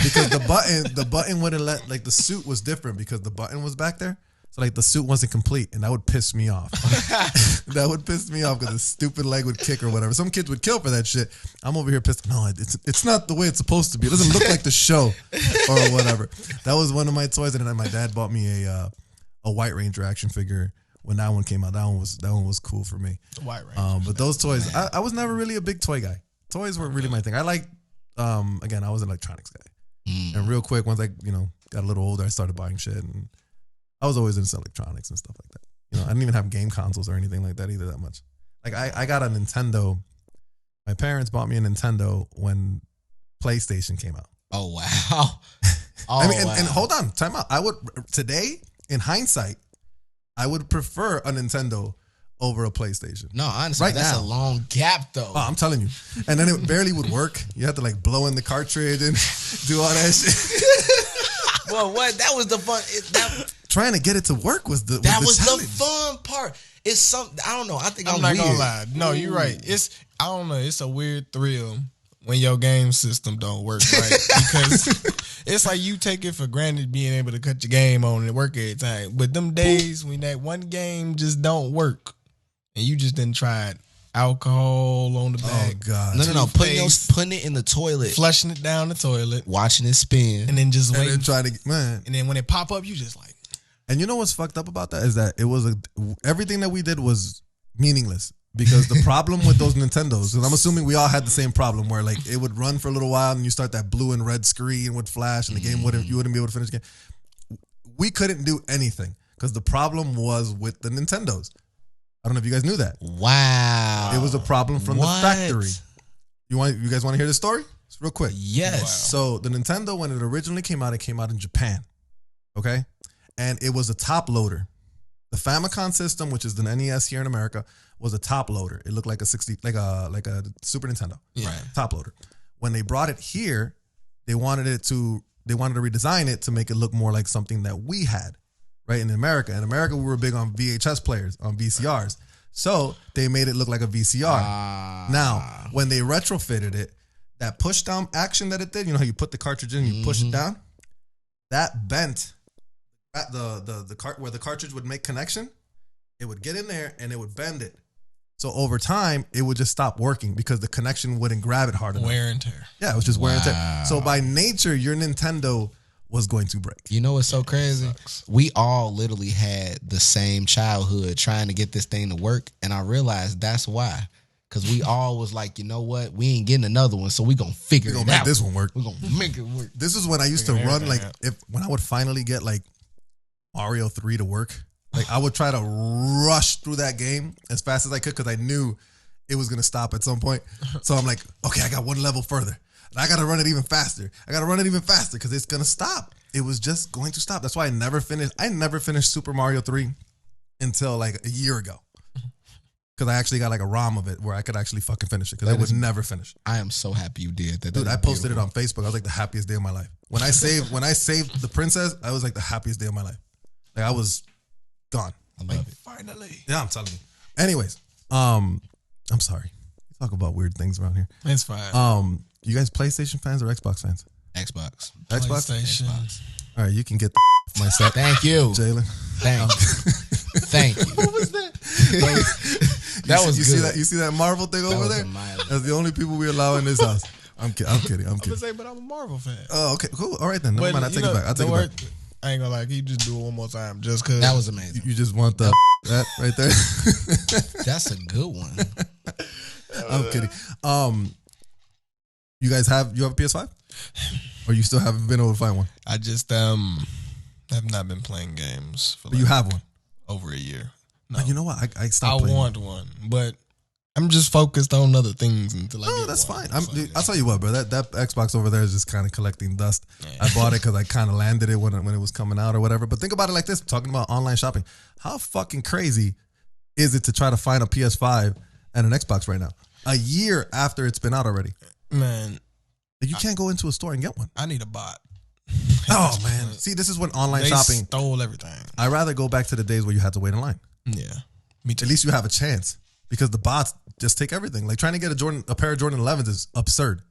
because the button wouldn't let, like the suit was different because the button was back there. So like the suit wasn't complete, and that would piss me off. That would piss me off because the stupid leg would kick or whatever. Some kids would kill for that shit. I'm over here pissed. No, it's not the way it's supposed to be. It doesn't look like the show or whatever. That was one of my toys, and then my dad bought me a White Ranger action figure when that one came out. That one was cool for me. The White Ranger. But those toys, I was never really a big toy guy. Toys weren't really my thing. I like again, I was an electronics guy, and real quick once I got a little older, I started buying shit and. I was always into electronics and stuff like that. I didn't even have game consoles or anything like that either that much. Like I got a Nintendo. My parents bought me a Nintendo when PlayStation came out. Oh wow! And hold on, time out. I would today, in hindsight, I would prefer a Nintendo over a PlayStation. No, honestly, that's a long gap though. Oh, I'm telling you. And then it barely would work. You had to like blow in the cartridge and do all that shit. Well, what? That was the fun. Trying to get it to work was the fun part. It's something I don't know. I think I'm not weird. gonna lie. No, you're right. I don't know. It's a weird thrill when your game system don't work right because it's like you take it for granted being able to cut your game on and it work every time. But them days when that one game just don't work and you just didn't try it. Alcohol on the bag. Oh God! No. Putting it in the toilet, flushing it down the toilet, watching it spin, and then just waiting. And then and then when it pop up, you just like. And you know what's fucked up about that is that it was everything that we did was meaningless because the problem with those Nintendos, and I'm assuming we all had the same problem where like it would run for a little while and you start that blue and red screen would flash and the game you wouldn't be able to finish the game. We couldn't do anything because the problem was with the Nintendos. I don't know if you guys knew that. Wow. It was a problem from the factory. You guys want to hear the story? It's real quick. Yes. Wow. So the Nintendo, when it originally came out in Japan. Okay? And it was a top loader. The Famicom system, which is the NES here in America, was a top loader. It looked like a Super Nintendo. Yeah. Right. Top loader. When they brought it here, they wanted to redesign it to make it look more like something that we had. Right, in America. In America, we were big on VHS players, on VCRs. So they made it look like a VCR. Now, when they retrofitted it, that push down action that it did, you know how you put the cartridge in, you push it down? That bent where the cartridge would make connection, it would get in there and it would bend it. So over time, it would just stop working because the connection wouldn't grab it hard enough. Wear and tear. Yeah, it was just wear and tear. So by nature, your Nintendo was going to break. You know what's so crazy? We all literally had the same childhood trying to get this thing to work, and I realized that's why. because we all was like, you know what, we ain't getting another one, so we gonna figure it out. We're gonna make this one work. We're gonna make it work. This is when I used to run like when I would finally get like Mario 3 to work. Like I would try to rush through that game as fast as I could because I knew it was gonna stop at some point. So I'm like, okay, I got one level further. And I gotta run it even faster. I gotta run it even faster because it's gonna stop. It was just going to stop. That's why I never finished Super Mario 3 until like a year ago. Because I actually got like a ROM of it where I could actually fucking finish it because I would never finish. I am so happy you did that. Dude, I posted it on Facebook. I was like the happiest day of my life. When I saved the princess, I was like the happiest day of my life. Like I was gone. I love it. Finally. Yeah, I'm telling you. Anyways, I'm sorry. We talk about weird things around here. It's fine. You guys PlayStation fans or Xbox fans? Xbox. PlayStation. All right, you can get the my set. Thank you, Jalen. Thank you. What was that? That was good. You see that Marvel thing over there? That's the only people we allow in this house. I'm kidding. I'm gonna say, but I'm a Marvel fan. Oh, okay, cool. All right then. Never mind. I take it back. I ain't gonna lie. Can you just do it one more time? Just cause that was amazing. You just want that right there. That's a good one. I'm kidding. You guys have a PS5? Or you still haven't been able to find one? I just have not been playing games for but you have one over a year. No. You know what? I stopped playing. I want one, but I'm just focused on other things until I get that's one. fine. I'll tell you what, bro. That Xbox over there is just kind of collecting dust. Yeah. I bought it because I kind of landed it when it was coming out or whatever. But think about it like this: talking about online shopping, how fucking crazy is it to try to find a PS5 and an Xbox right now? A year after it's been out already, man. You can't go into a store and get one. I need a bot. Oh man! See, this is when online shopping stole everything. I'd rather go back to the days where you had to wait in line. Yeah, me too. At least you have a chance because the bots just take everything. Like trying to get a pair of Jordan 11s is absurd.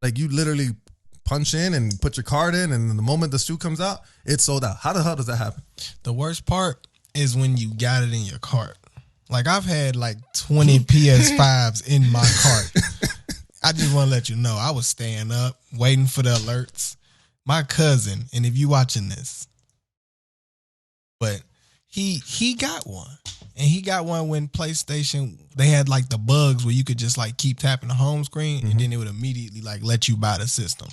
Like you literally punch in and put your card in, and the moment the shoe comes out, it's sold out. How the hell does that happen? The worst part is when you got it in your cart. Like I've had like 20 PS5s in my cart. I just want to let you know, I was staying up, waiting for the alerts. My cousin, and if you watching this, but he got one. And he got one when PlayStation, they had like the bugs where you could just like keep tapping the home screen and then it would immediately like let you buy the system.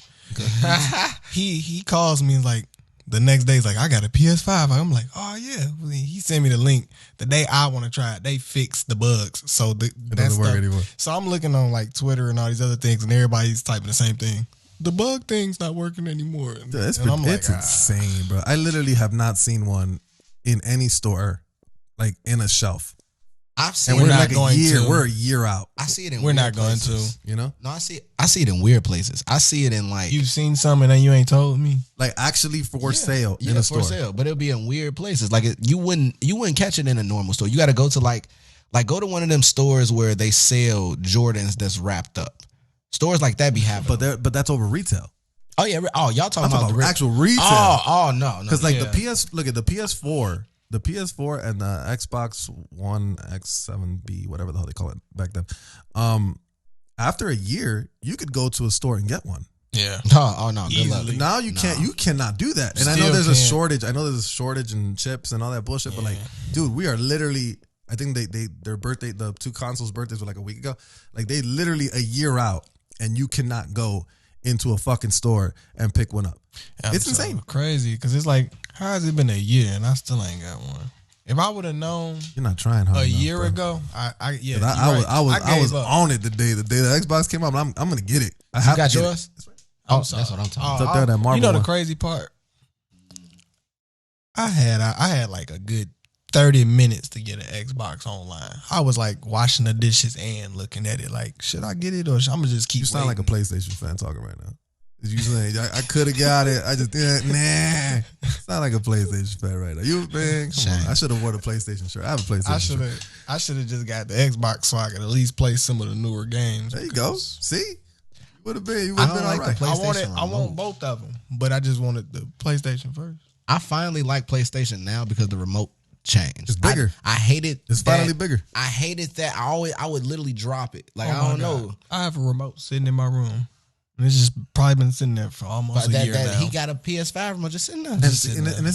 He calls me and like, the next day he's like, I got a PS5. I'm like, oh yeah. He sent me the link. The day I want to try it, they fixed the bugs. So it doesn't work anymore. So I'm looking on like Twitter and all these other things, and everybody's typing the same thing. The bug thing's not working anymore. Dude, it's insane, bro. I literally have not seen one in any store, like in a shelf. I've seen. And we're like we're a year out. I see it in. We're not going places. to. You know? No, I see it in weird places. I see it in like. You've seen some and then you ain't told me. Like actually for sale in a store. For sale, but it'll be in weird places. Like you wouldn't catch it in a normal store. You got to go to like go to one of them stores where they sell Jordans that's wrapped up. Stores like that be having. But that's over retail. Oh yeah. Oh, y'all talking about actual retail? Oh no. Because like look at the PS4. The PS4 and the Xbox One X7B, whatever the hell they call it back then. After a year, you could go to a store and get one. Yeah. Oh no. Good luck. Now you can't. You cannot do that. And I know there's a shortage. I know there's a shortage in chips and all that bullshit. But like, dude, we are literally. I think their birthday, the two consoles' birthdays were like a week ago. Like they literally a year out, and you cannot go into a fucking store and pick one up. It's insane. Crazy because it's like, how has it been a year and I still ain't got one? If I would have known, you're not trying hard a enough, year bro. ago, I was on it the day the Xbox came out. I'm gonna get it. I have got to yours. That's what I'm talking about. It's up there, that Marvel. You know the one. crazy part? I had like a good 30 minutes to get an Xbox online. I was like washing the dishes and looking at it like, should I get it or I'm gonna just keep? You sound waiting? like a PlayStation fan talking right now. You saying I could have got it. I just didn't. Nah, sound like a PlayStation fan right now. You man, come on. I should have worn a PlayStation shirt. I have a PlayStation shirt. I should have just got the Xbox so I could at least play some of the newer games. There you go. See, would have been. You would have been all right. I want both of them, but I just wanted the PlayStation first. I finally like PlayStation now because the remote changed. It's bigger. I hated. It's finally bigger. I hated that. I would literally drop it. Like I don't know. I have a remote sitting in my room. And it's just probably been sitting there for almost a year now. He got a PS5 remote just sitting there. And this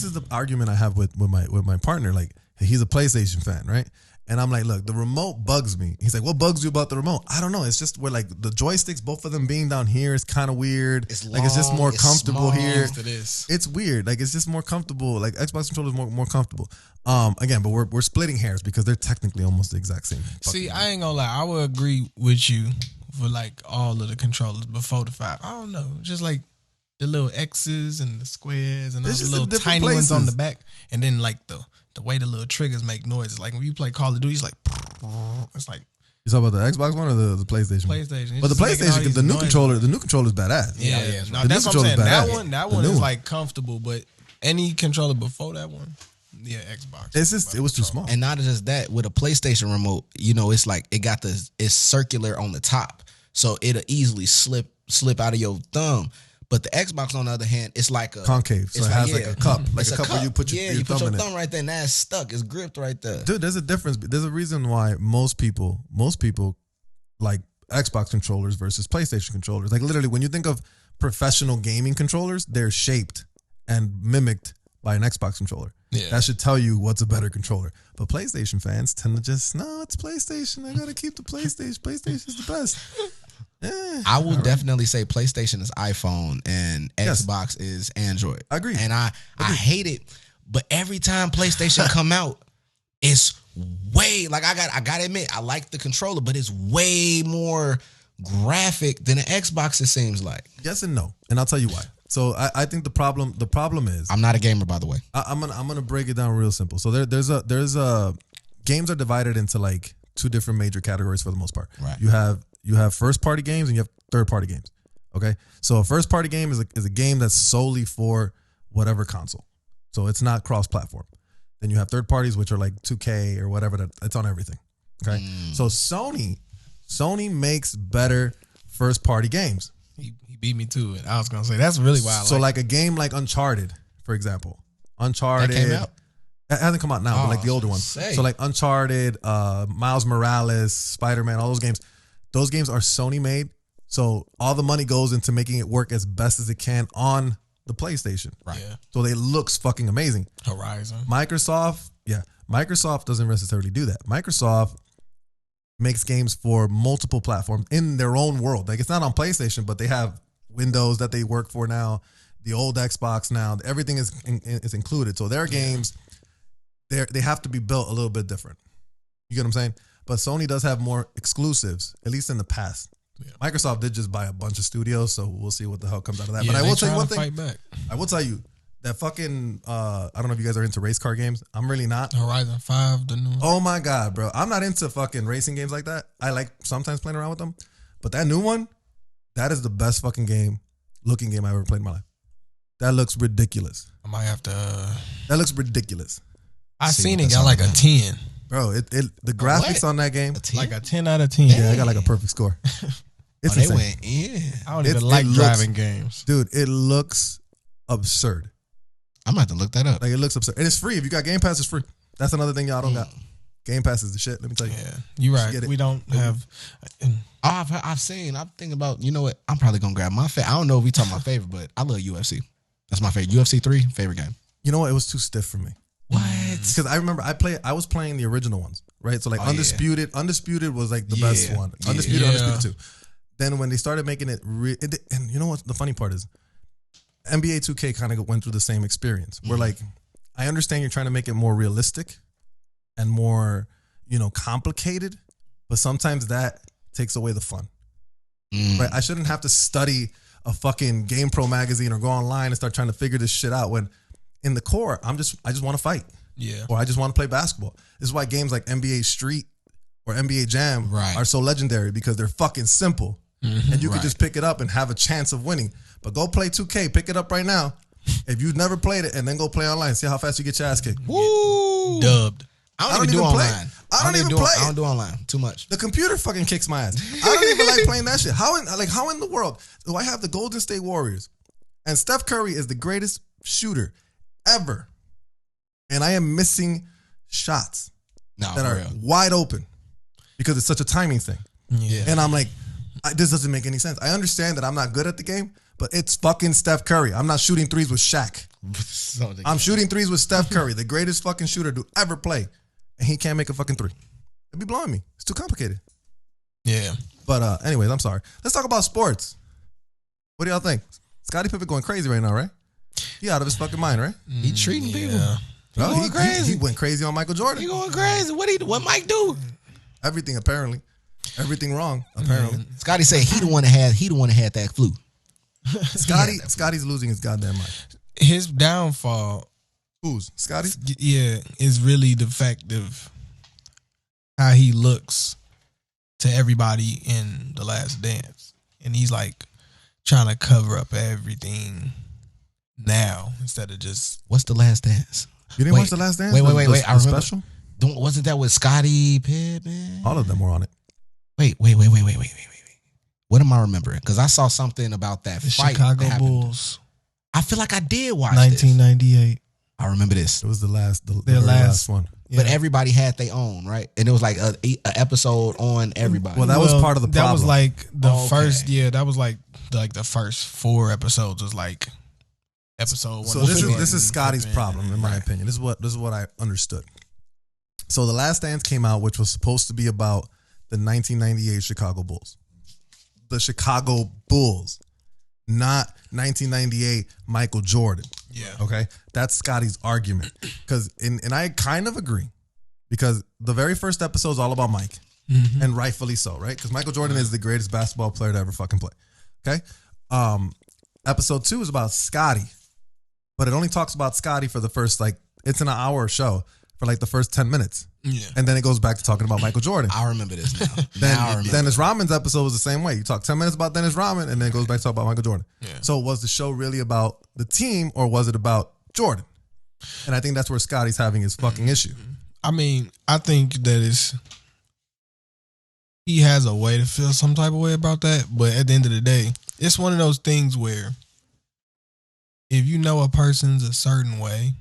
is the argument I have with my partner. Like he's a PlayStation fan, right? And I'm like, look, the remote bugs me. He's like, what bugs you about the remote? I don't know. It's just where like the joysticks, both of them being down here is kind of weird. It's long, like it's just more comfortable here. It's weird. Like it's just more comfortable. Like Xbox controller is more comfortable. Again, but we're splitting hairs because they're technically almost the exact same. See, I ain't gonna lie. I would agree with you for like all of the controllers before the 5. I don't know. Just like the little X's and the squares and those little tiny ones on the back. And then like the way the little triggers make noises. Like when you play Call of Duty, it's like You talking about the Xbox one or the PlayStation? PlayStation. But the PlayStation, the new controller is badass. Yeah. No, that's what I'm saying. That one is like comfortable, but any controller before that one, yeah, Xbox. It was too small. And not just that, with a PlayStation remote, it's like it's circular on the top, so it'll easily slip out of your thumb. But the Xbox, on the other hand, it's like a concave. So it has like a cup. Like a cup where you put your you put your thumb in thumb right there, and that's stuck. It's gripped right there. Dude, there's a difference. There's a reason why most people like Xbox controllers versus PlayStation controllers. Like literally, when you think of professional gaming controllers, they're shaped and mimicked by an Xbox controller. Yeah. That should tell you what's a better controller. But PlayStation fans tend to just, no, it's PlayStation. I got to keep the PlayStation. PlayStation's the best. I will definitely say PlayStation is iPhone and Xbox is Android. I agree. And I hate it, but every time PlayStation come out, it's way like I gotta admit, I like the controller, but it's way more graphic than an Xbox, it seems like. Yes and no. And I'll tell you why. So I think the problem is, I'm not a gamer, by the way. I'm gonna break it down real simple. So there's games are divided into like 2 different major categories for the most part. Right. You have first party games and you have third party games. Okay. So a first party game is a game that's solely for whatever console. So it's not cross platform. Then you have third parties, which are like 2K or whatever. That it's on everything. Okay. So Sony makes better first party games. He beat me to it. I was gonna say that's really why. So like a game like Uncharted, for example. Uncharted that came out? It hasn't come out now, but like the older ones. So like Uncharted, Miles Morales, Spider-Man, all those games. Those games are Sony made. So all the money goes into making it work as best as it can on the PlayStation. Right. Yeah. So it looks fucking amazing. Horizon. Microsoft doesn't necessarily do that. Microsoft makes games for multiple platforms in their own world. Like it's not on PlayStation, but they have Windows that they work for now, the old Xbox now. Everything is included. So their games, they have to be built a little bit different. You get what I'm saying? But Sony does have more exclusives, at least in the past. Yeah. Microsoft did just buy a bunch of studios, so we'll see what the hell comes out of that. Yeah, but I will tell you one thing. Back. I will tell you that fucking, I don't know if you guys are into race car games. I'm really not. Horizon 5, the new one. Oh my God, bro. I'm not into fucking racing games like that. I like sometimes playing around with them. But that new one, that is the best fucking looking game I ever played in my life. That looks ridiculous. I might have to. That looks ridiculous. I seen it got like a 10. Bro, the graphics on that game. Like a 10 out of 10. Yeah, I got like a perfect score. It's they went in. I don't even like driving games. Dude, it looks absurd. I'm going to have to look that up. Like it looks absurd. And it's free. If you got Game Pass, it's free. That's another thing y'all don't got. Game Pass is the shit. Let me tell you. Yeah, you're right. We don't have. I've seen. I'm thinking about. You know what? I'm probably gonna grab my favorite. I don't know if we talking about favorite, but I love UFC. That's my favorite. UFC 3 favorite game. You know what? It was too stiff for me. What? Because I remember I was playing the original ones, right? So like Undisputed. Yeah. Undisputed was like the best one. Undisputed 2. Then when they started making it, and you know what? The funny part is, NBA 2K kind of went through the same experience. Where like, I understand you're trying to make it more realistic and more, complicated, but sometimes that takes away the fun. Right? I shouldn't have to study a fucking Game Pro magazine or go online and start trying to figure this shit out when in the core, I just want to fight. Yeah. Or I just want to play basketball. This is why games like NBA Street or NBA Jam are so legendary because they're fucking simple. And you can just pick it up and have a chance of winning. But go play 2K. Pick it up right now. If you've never played it, and then go play online. See how fast you get your ass kicked. Woo! Dubbed. I don't even do online. I don't even play. I don't do online. Too much. The computer fucking kicks my ass. I don't even like playing that shit. How in the world do I have the Golden State Warriors and Steph Curry is the greatest shooter ever, and I am missing shots that are wide open because it's such a timing thing. Yeah. And I'm like, this doesn't make any sense. I understand that I'm not good at the game, but it's fucking Steph Curry. I'm not shooting threes with Shaq. I'm shooting threes with Steph Curry, the greatest fucking shooter to ever play. And he can't make a fucking three. It'd be blowing me. It's too complicated. Yeah. But anyways, I'm sorry. Let's talk about sports. What do y'all think? Scottie Pippen going crazy right now, right? He out of his fucking mind, right? He treating people. Bro, going crazy. He went crazy on Michael Jordan. He going crazy. What Mike do? Everything apparently. Everything wrong apparently. Scotty said he the one that had that flu. Scotty's losing his goddamn mind. His downfall, Who's Scotty? yeah, is really the fact of how he looks to everybody in The Last Dance, and he's like trying to cover up everything now instead of just. What's The Last Dance? You didn't watch The Last Dance? Wait. I The remember. Special? Wasn't that with Scottie Pippen? All of them were on it. Wait. What am I remembering? Because I saw something about that The fight. Chicago that happened. Bulls, I feel like I did watch 1998. I remember this. It was the last Their last one. Yeah. But everybody had their own, right? And it was like a episode on everybody. Well, that was part of the problem. That was like the Okay. first. Yeah, that was like the first 4 episodes was like episode 1. So this is Scotty's problem, in my opinion. This is what I understood. So The Last Dance came out, which was supposed to be about the 1998 Chicago Bulls. The Chicago Bulls, not 1998 Michael Jordan. Yeah. Okay, that's Scotty's argument. And I kind of agree, because the very first episode is all about Mike, and rightfully so, right? Because Michael Jordan is the greatest basketball player to ever fucking play. Okay, episode 2 is about Scotty, but it only talks about Scotty for the first it's an hour show for like the first 10 minutes. Yeah. And then it goes back to talking about Michael Jordan. I remember this now. Then Dennis Rodman's episode was the same way. You talk 10 minutes about Dennis Rodman, and then it goes back to talk about Michael Jordan. Yeah. So was the show really about the team, or was it about Jordan? And I think that's where Scotty's having his fucking issue. I mean, I think that he has a way to feel some type of way about that, but at the end of the day, it's one of those things where if you know a person's a certain way,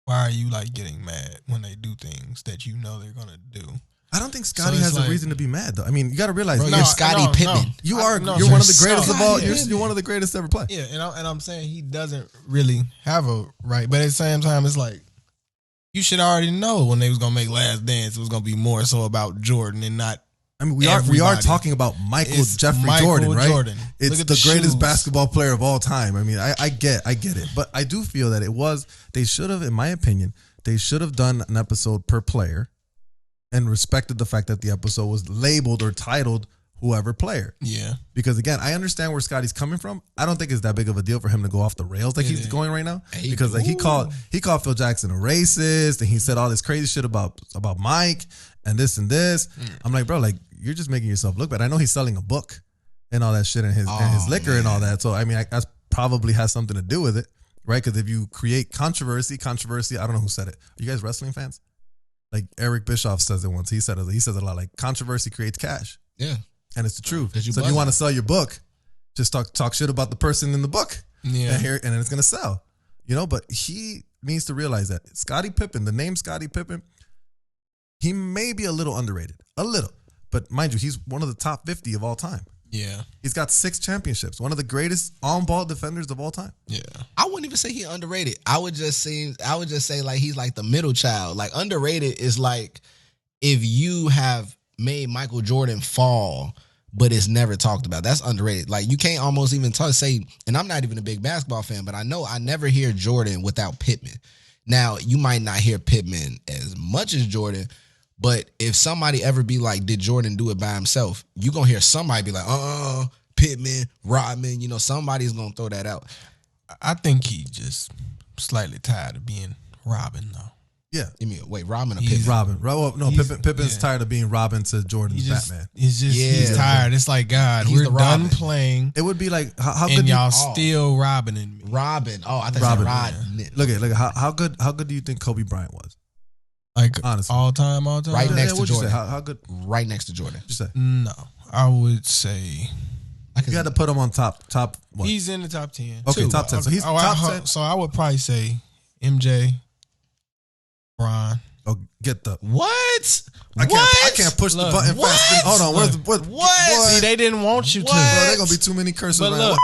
why are you like getting mad when they do things that you know they're gonna do? I don't think Scotty So has it's a reason to be mad, though. I mean, you got to realize, Bro, you're Scottie Pippen. you're one of the you're greatest of all. Yeah. You're one of the greatest to ever play. Yeah, and I'm saying he doesn't really have a right, but at the same time, it's like you should already know when they was gonna make Last Dance, it was gonna be more so about Jordan and not. I mean, we are talking about It's Jeffrey Michael Jordan, right? Jordan. It's Look at the the greatest shoes. basketball player of all time. I mean, I get it, but I do feel that they should have, in my opinion, they should have done an episode per player, and respected the fact that the episode was labeled or titled whoever player. Yeah, Because again, I understand where Scotty's coming from. I don't think it's that big of a deal for him to go off the rails like he's going right now. Hey, Because he called Phil Jackson a racist, and he said all this crazy shit about Mike and this and this. I'm like, bro, you're just making yourself look bad. I know he's selling a book and all that shit, and his liquor and all that. So I mean, that probably has something to do with it, right? Because if you create controversy, I don't know who said it. Are you guys wrestling fans? Like Eric Bischoff says it once. He says it a lot. Like, controversy creates cash. Yeah. And it's the truth. You So if you want to sell your book, just talk shit about the person in the book. yeah. And then it's gonna sell. But he needs to realize that Scottie Pippen, the name Scottie Pippen, he may be a little underrated. A little. But mind you, he's one of the top 50 of all time. Yeah. He's got 6 championships. One of the greatest on-ball defenders of all time. Yeah. I wouldn't even say he underrated. I would just say like he's like the middle child. Like, underrated is like if you have made Michael Jordan fall, but it's never talked about. That's underrated. Like, you can't almost even say, and I'm not even a big basketball fan, but I know I never hear Jordan without Pittman. Now, you might not hear Pittman as much as Jordan, but if somebody ever be like, did Jordan do it by himself? You gonna hear somebody be like, Pittman, Rodman, somebody's gonna throw that out. I think he just slightly tired of being Robin though. Yeah. You mean, wait, Rodman or He's- Pittman? Robin. Well, no, Pippen's tired of being Robin to Jordan's Batman. He's tired. It's like, God, He's we're the done Robin. playing, It would be like, how and good y'all still robbing me. Robin. Oh, I thought Robin. Rodman. Look at how good do you think Kobe Bryant was? Like, Honestly. all time. Right next to what'd you say? Jordan. How good? Right next to Jordan. What'd you say? No, I would say You had to put him on top. What? he's in the top 10. Okay, Two. top 10. So he's Oh, top 10. So I would probably say MJ, Bron. Oh, get the. What? I can't push the Look, button what? fast. Hold on. Where's the what? What? See, they didn't want you What? to. Bro, they're gonna be too many curses. But around. look,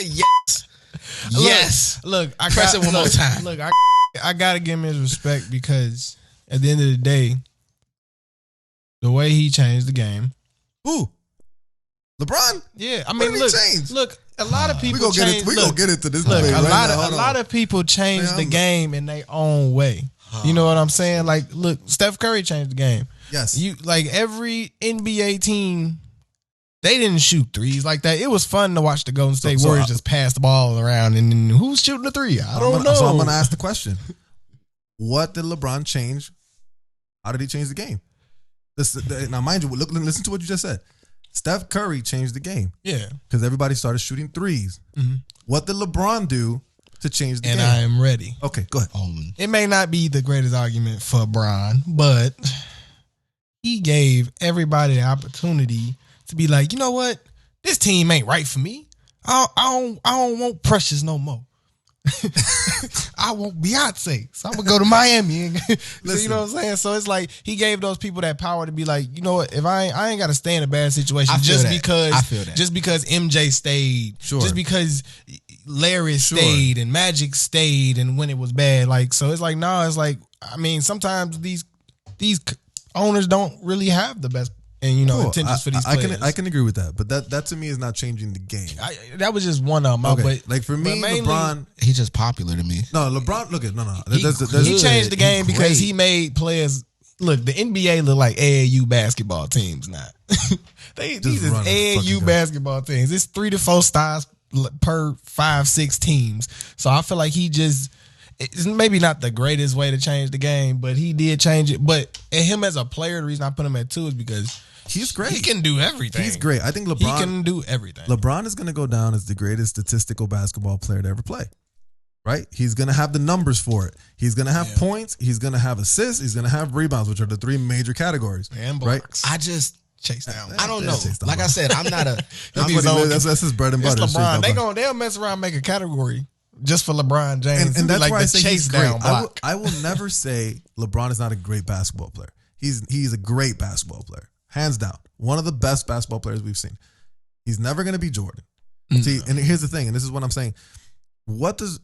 Yes. Yes. Look, I Press it one more time. Look, I gotta give him his respect because at the end of the day, the way he changed the game. Who? LeBron? Yeah, I What mean, did he change? look. A lot of people We change. gonna get into this. Look, debate a right lot of people change the game in their own way. You know what I'm saying? Like, look, Steph Curry changed the game. Yes. You like every NBA team, they didn't shoot threes like that. It was fun to watch the Golden State Warriors just pass the ball around and then who's shooting the three? I don't know. So I'm gonna ask the question: what did LeBron change? How did he change the game? Now, mind you, listen to what you just said. Steph Curry changed the game. Yeah, because everybody started shooting threes. Mm-hmm. What did LeBron do to change the game? And I am ready. Okay, go ahead. It may not be the greatest argument for Bron, but he gave everybody the opportunity to be like, you know what? This team ain't right for me. I don't want Precious no more. I want Beyonce. So I'm going to go to Miami. So, you know what I'm saying? So it's like he gave those people that power to be like, you know what? If I ain't got to stay in a bad situation just because MJ stayed, just because Larry stayed and Magic stayed and when it was bad. Like, so it's like, no, it's like, I mean, sometimes these owners don't really have the best intentions for these players. I can agree with that, but that to me is not changing the game. That was just one of them. Okay. But like for me, mainly, LeBron, he's just popular to me. No, LeBron. Look at no. He changed the game because he made players. Look, the NBA look like AAU basketball teams now. These is AAU basketball teams. It's 3 to 4 stars per 5-6 teams. So I feel like it's maybe not the greatest way to change the game, but he did change it. But him as a player, the reason I put him at 2 is because he's great. He can do everything. He's great. I think LeBron he can do everything. LeBron is going to go down as the greatest statistical basketball player to ever play. Right? He's going to have the numbers for it. He's going to have points. He's going to have assists. He's going to have rebounds, which are the 3 major categories. And blocks. Right? I just chase down. I don't know. Like I said, I'm not a. That's his bread and butter. It's LeBron. They'll mess around and make a category just for LeBron James. And that's like why I say chase he's down great. block. I will never say LeBron is not a great basketball player. He's a great basketball player. Hands down. One of the best basketball players we've seen. He's never going to be Jordan. See, and here's the thing, and this is what I'm saying. What does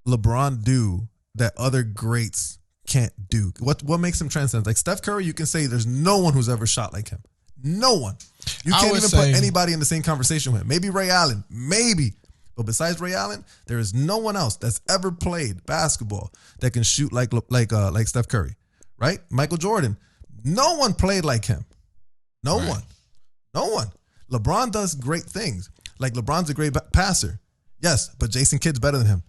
LeBron do that other greats can't do? What makes him transcend? Like Steph Curry, you can say there's no one who's ever shot like him. No one. You can't even put anybody in the same conversation with him. Maybe Ray Allen. Maybe. But besides Ray Allen, there is no one else that's ever played basketball that can shoot like Steph Curry. Right? Michael Jordan. No one played like him. No one. LeBron does great things. Like LeBron's a great passer. Yes, but Jason Kidd's better than him.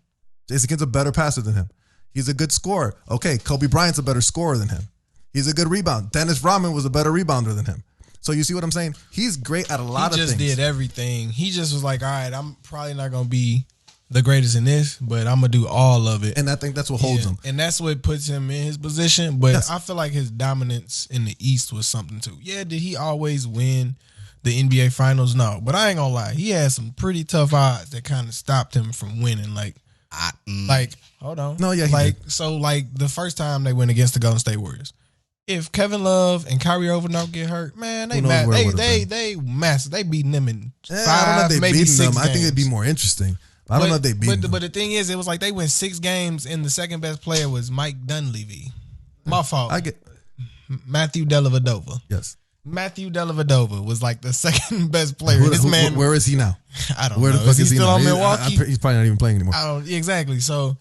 Jason Kidd's a better passer than him. He's a good scorer. Okay, Kobe Bryant's a better scorer than him. He's a good rebound. Dennis Rodman was a better rebounder than him. So you see what I'm saying? He's great at a lot of things. He just did everything. He just was like, all right, I'm probably not going to be the greatest in this, but I'm going to do all of it. And I think that's what holds him. And that's what puts him in his position. But I feel like his dominance in the East was something too. Yeah, did he always win the NBA Finals? No. But I ain't going to lie. He had some pretty tough odds that kind of stopped him from winning. Hold on. No, yeah, he did. So the first time they went against the Golden State Warriors, if Kevin Love and Kyrie Irving don't get hurt, man, they massive. They beating them in 5, maybe 6 games. I think it'd be more interesting. I don't know if they beat them. But the thing is, it was like they went 6 games, and the second best player was Mike Dunleavy. My fault. Matthew Dellavedova. Yes. Matthew Dellavedova was like the second best player. Where is he now? I don't know. Where the fuck is he still now? on Milwaukee? He's probably not even playing anymore. Exactly. So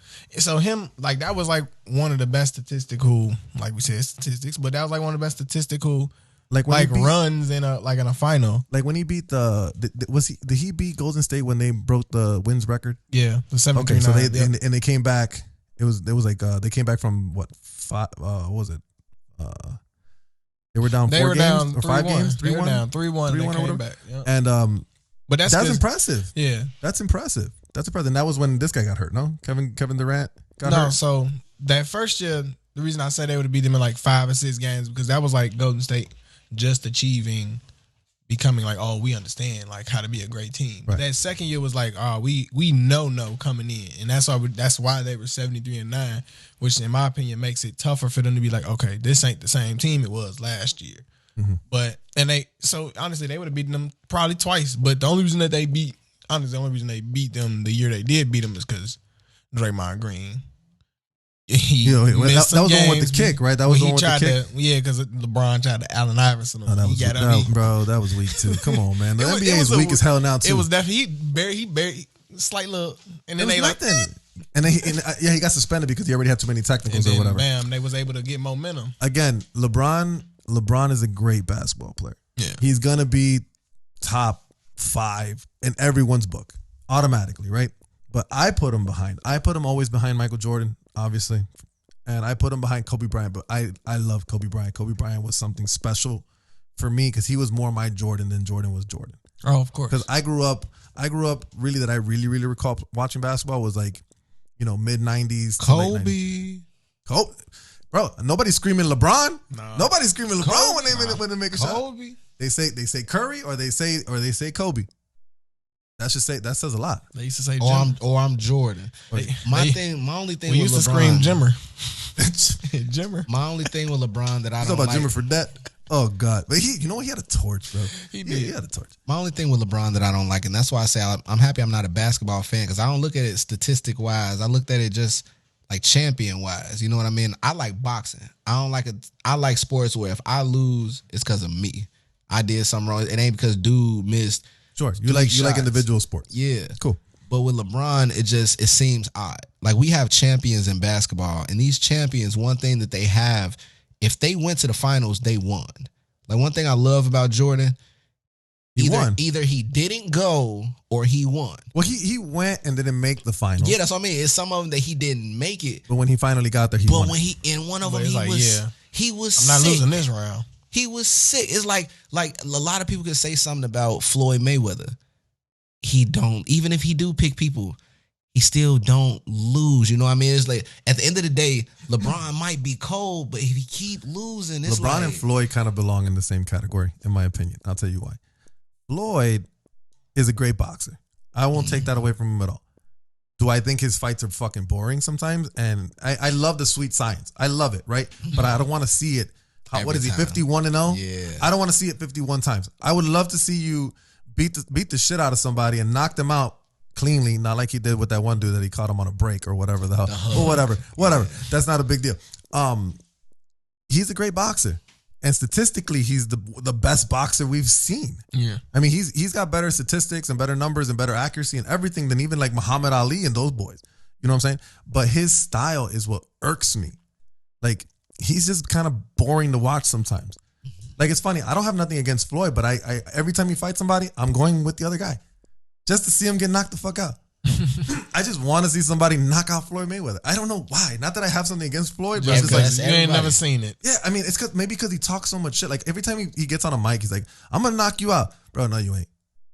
him, like, that was like one of the best statistical, like we said, statistics, but that was like one of the best statistical runs in a final. Like when he beat did he beat Golden State when they broke the wins record? Yeah, the 7-3-9. Okay, so they came back. It was like they came back from what 5? What was it? They were down 4 games or 5 games. 3-1. They were down 3-1. They came back. Yep. And but that's impressive. Yeah, that's impressive. And that was when this guy got hurt. No, Kevin Durant got hurt. No, so that first year, the reason I say they would have beat them in like 5 or 6 games because that was like Golden State just becoming like, oh, we understand like how to be a great team. Right. That second year was like, oh, we know coming in, and that's why they were 73-9, which in my opinion makes it tougher for them to be like, okay, this ain't the same team it was last year. Mm-hmm. But honestly they would have beaten them probably twice. But the only reason they beat them the year they did beat them is because Draymond Green. missed that was the one with games, the kick, right? That was the one with the kick. Because LeBron tried to Allen Iverson. Oh, that was weak too. Come on, man. The NBA is weak as hell now too. It was definitely he barely slight little, and then they nothing. And then he got suspended because he already had too many technicals or whatever. Bam, they was able to get momentum. Again, LeBron is a great basketball player. Yeah, he's gonna be top 5 in everyone's book automatically, right? But I put him always behind Michael Jordan, obviously, and I put him behind Kobe Bryant. But I love Kobe Bryant. Kobe Bryant was something special for me because he was more my Jordan than Jordan was Jordan. Oh, of course. Because I grew up really that I really recall watching basketball was like, mid 90s. Kobe. Bro, nobody's screaming LeBron. No. Nobody's screaming LeBron when they make a shot. They say Curry or they say Kobe. That says a lot. They used to say I'm Jordan. My only thing we with used LeBron, to scream Jimmer. My only thing with LeBron that I don't about like. Jimmer Fredette. Oh God, but he had a torch, bro. He did. He had a torch. My only thing with LeBron that I don't like, and that's why I say I'm happy I'm not a basketball fan because I don't look at it statistic wise. I looked at it just like champion wise. You know what I mean? I like boxing. I don't like it. I like sports where if I lose, it's because of me. I did something wrong. It ain't because dude missed. Sure, you like individual sports. Yeah, cool. But with LeBron, it seems odd. Like we have champions in basketball, and these champions, one thing that they have, if they went to the finals, they won. Like one thing I love about Jordan, either he didn't go or he won. Well, he went and didn't make the finals. Yeah, that's what I mean. It's some of them that he didn't make it. But when he finally got there, he won. But when he was I'm not losing this round. He was sick. It's like a lot of people could say something about Floyd Mayweather. He don't, even if he do pick people, he still don't lose. You know what I mean? It's like at the end of the day, LeBron might be cold, but if he keep losing, it's LeBron and Floyd kind of belong in the same category, in my opinion. I'll tell you why. Floyd is a great boxer. I won't take that away from him at all. Do I think his fights are fucking boring sometimes? And I love the sweet science. I love it, right? But I don't want to see it. What is he, 51-0? Yeah. I don't want to see it 51 times. I would love to see you beat the shit out of somebody and knock them out cleanly, not like he did with that one dude that he caught him on a break or whatever the hell. Or whatever. Yeah. That's not a big deal. He's a great boxer. And statistically, he's the best boxer we've seen. Yeah. I mean, he's got better statistics and better numbers and better accuracy and everything than even like Muhammad Ali and those boys. You know what I'm saying? But his style is what irks me. Like, he's just kind of boring to watch sometimes. Like, it's funny. I don't have nothing against Floyd, but I every time he fights somebody, I'm going with the other guy just to see him get knocked the fuck out. I just want to see somebody knock out Floyd Mayweather. I don't know why. Not that I have something against Floyd, but it's like you ain't never seen it. Yeah, I mean, it's maybe because he talks so much shit. Like, every time he gets on a mic, he's like, I'm going to knock you out. Bro, no, you ain't.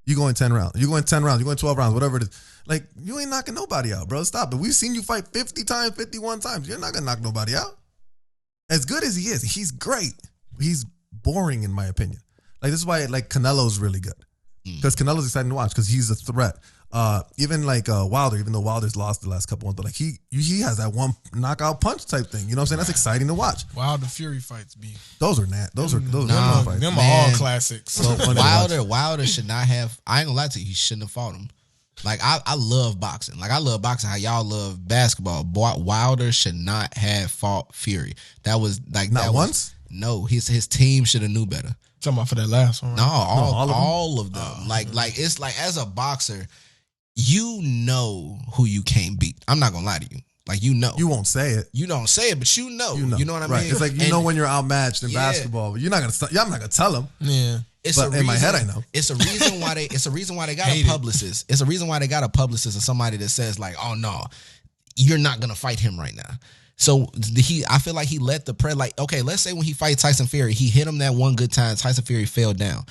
You going 10 rounds. You going 10 rounds. You going 12 rounds, whatever it is. Like, you ain't knocking nobody out, bro. Stop it. We've seen you fight 50 times, 51 times. You're not going to knock nobody out. As good as he is, he's great. He's boring, in my opinion. Like, this is why, like, Canelo's really good. Because Canelo's exciting to watch because he's a threat. Even like Wilder, even though Wilder's lost the last couple ones, but like he has that one knockout punch type thing. You know what I'm saying? That's exciting to watch. Wilder Fury fights be. Those are fights. Them are all classics. So Wilder should not have. I ain't gonna lie to you. He shouldn't have fought him. Like I love boxing. Like I love boxing. How y'all love basketball. Wilder should not have fought Fury. That was like not once. No, his team should have knew better. Talking about for that last one. Right? No, all of them. Like it's like as a boxer, you know who you can't beat. I'm not gonna lie to you. Like you know, you won't say it. You don't say it, but you know. You know what I mean? It's like you know when you're outmatched in basketball, but you're not gonna. I'm not gonna tell them. Yeah. But in my head, I know. It's a reason why they. It's a reason why they got a publicist. It's a reason why they got a publicist or somebody that says like, "Oh no, you're not gonna fight him right now." So I feel like he let the press. Like, okay, let's say when he fight Tyson Fury, he hit him that one good time. Tyson Fury fell down.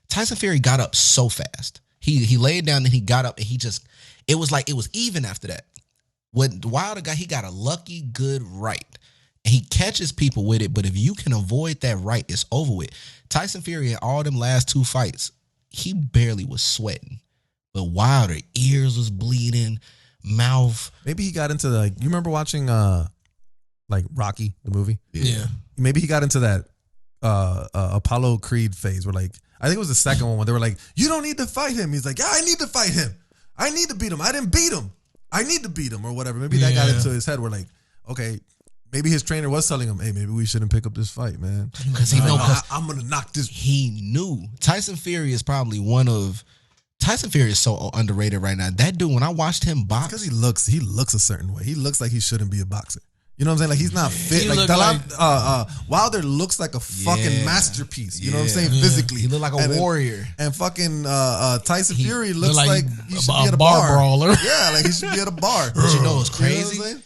Tyson Fury got up so fast. He laid down and he got up and he just. It was like it was even after that. When Wilder got, he got a lucky good right. He catches people with it, but if you can avoid that right, it's over with. Tyson Fury in all them last two fights, he barely was sweating. But Wilder, ears was bleeding, mouth. Maybe he got into you remember watching like Rocky, the movie? Yeah. Maybe he got into that Apollo Creed phase where like, I think it was the second one where they were like, you don't need to fight him. He's like, yeah, I need to fight him. I need to beat him. I didn't beat him. I need to beat him or whatever. Maybe that got into his head where like, okay, maybe his trainer was telling him, hey, maybe we shouldn't pick up this fight, man. Because he know I'm gonna knock this. He knew. Tyson Fury is probably Tyson Fury is so underrated right now. That dude, when I watched him box, Because he looks a certain way. He looks like he shouldn't be a boxer. You know what I'm saying? Like he's not fit. He Like, look like Wilder looks like a fucking masterpiece. You know what I'm saying? Yeah. Physically, he looked like a warrior. And fucking Tyson Fury looks look like like he should a be at a bar bar. brawler. Yeah, like he should be at a bar. But you know what's You know what I'm crazy? saying?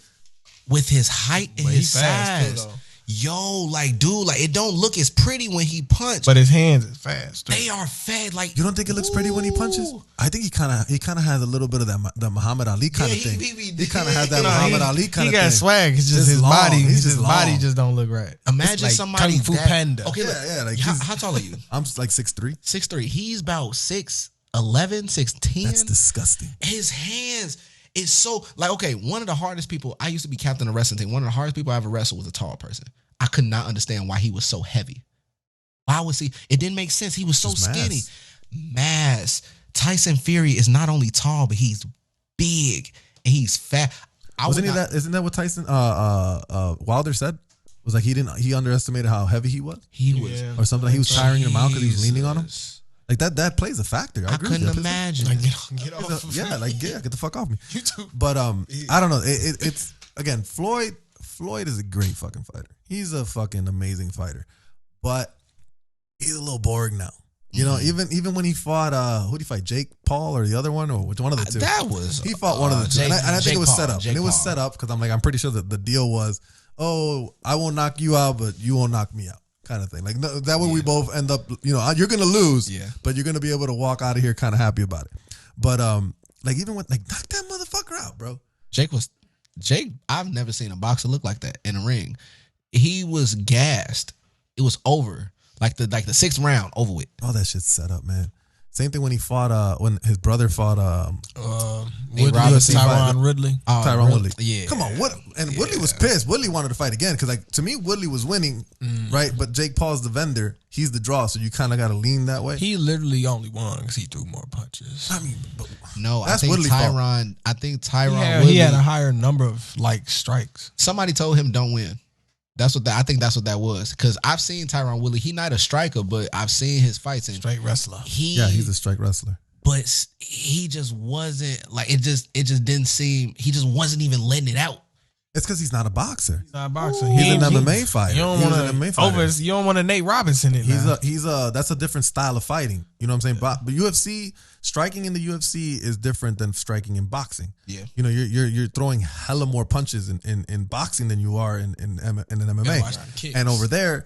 With his height and But his he fast too, size. though. Yo, like, dude, like, it don't look as pretty when he punch. But his hands is fast. Too. They are fat. Like, You don't think it looks pretty when he punches? Ooh. I think he kind of has a little bit of the Muhammad Ali kind of Yeah, thing. he He kind of has that No, Muhammad Ali kind of He thing. got swag. It's just Just his long. body. He's His just body long. just don't look right. imagine Like somebody Kung Fu that, Panda. Okay, look, Yeah, like how tall are you? I'm like 6'3". 6'3". He's about 6'11", 6'10". That's disgusting. His hands is so like, okay, one of the hardest people, I used to be captain of wrestling team. One of the hardest people I ever wrestled was a tall person. I could not understand why he was so heavy. Why was he? It didn't make sense. He was so Just skinny. mass. Mass. Tyson Fury is not only tall, but he's big and he's fat. Isn't that what Tyson Wilder said? Was like he underestimated how heavy he was, He was. Yeah. or something. Like he was tiring him out because he was leaning on him. Jesus. Like that plays a factor. I agree with couldn't you. imagine. Like, get off. Of Yeah, like get the fuck off me. You too. But I don't know. It's again, Floyd is a great fucking fighter. He's a fucking amazing fighter, but he's a little boring now. You know, even when he fought, who did he fight? Jake Paul or the other one, or which one of the two? That was He fought one of the two, and I think Jake it was Paul, set up. Jake And it was Paul. set up because I'm pretty sure that the deal was, oh, I won't knock you out, but you won't knock me out, kind of thing. Like no, that way we both end up, you're gonna lose, but you're gonna be able to walk out of here kind of happy about it. But like even with knock that motherfucker out, bro. Jake. I've never seen a boxer look like that in a ring. He was gassed. It was over. Like the 6th round, over with. All that shit's set up, man. Same thing when he fought, when his brother fought Woodley, Robinson Tyron Woodley. Tyron Woodley. Yeah. Come on, Woodley was pissed. Woodley wanted to fight again because, like, to me, Woodley was winning, right? But Jake Paul's the vendor. He's the draw, so you kind of got to lean that way. He literally only won because he threw more punches. I mean, No, That's I think Woodley's fault. Tyron. I think He Tyron had, Woodley. he had a higher number of strikes. Somebody told him don't win. I think that's what that was. Because I've seen Tyron Woodley. He's not a striker, but I've seen his fights and Straight wrestler. he's a strike wrestler. but he just wasn't like it. Just didn't seem. He just wasn't even letting it out. It's because he's not a boxer. He's not a boxer. He's an MMA fighter. You don't He was want an MMA fighter. to. You don't want to Nate Robinson it. He's that's a different style of fighting. You know what I'm saying? But UFC, striking in the UFC is different than striking in boxing. Yeah. You know, you're throwing hella more punches in boxing than you are in an watch the MMA. kicks. And over there,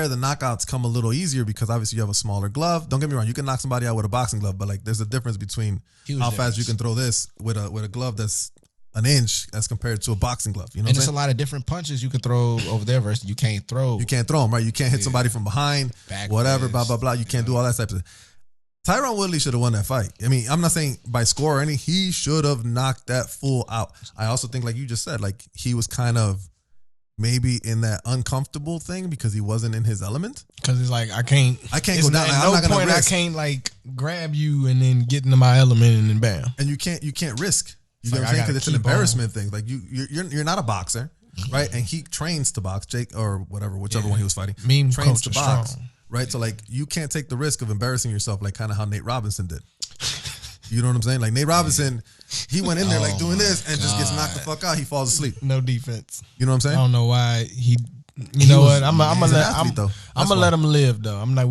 the knockouts come a little easier because obviously you have a smaller glove. Don't get me wrong, you can knock somebody out with a boxing glove, but like there's a difference between Huge how fast difference. you can throw this with a glove that's an inch as compared to a boxing glove. You know And what I'm there's a saying? lot of different punches you can throw over there versus you can't throw. You can't throw them, right? You can't hit somebody from behind, Back whatever, fist. blah, blah, blah. You can't do all that type of stuff. Tyron Woodley should have won that fight. I mean, I'm not saying by score or anything. He should have knocked that fool out. I also think, like you just said, like he was kind of maybe in that uncomfortable thing because he wasn't in his element. Because it's like I can't go it's down. At I'm no not gonna point risk. I can't like grab you and then get into my element and then bam. And you can't risk. You It's know like what I'm saying? I Because it's an gotta keep embarrassment thing. Like you're not a boxer, right? And he trains to box, Jake or whatever, whichever one he was fighting. Meme trains coach to is box, strong. right? So like you can't take the risk of embarrassing yourself, like kind of how Nate Robinson did. You know what I'm saying? Like Nate Robinson, he went in there like doing this and just gets knocked the fuck out. He falls asleep. No defense. You know what I'm I saying? don't know why he. You know what? I'm gonna he's an let athlete, though. I'm That's gonna why. let him live though. I'm not.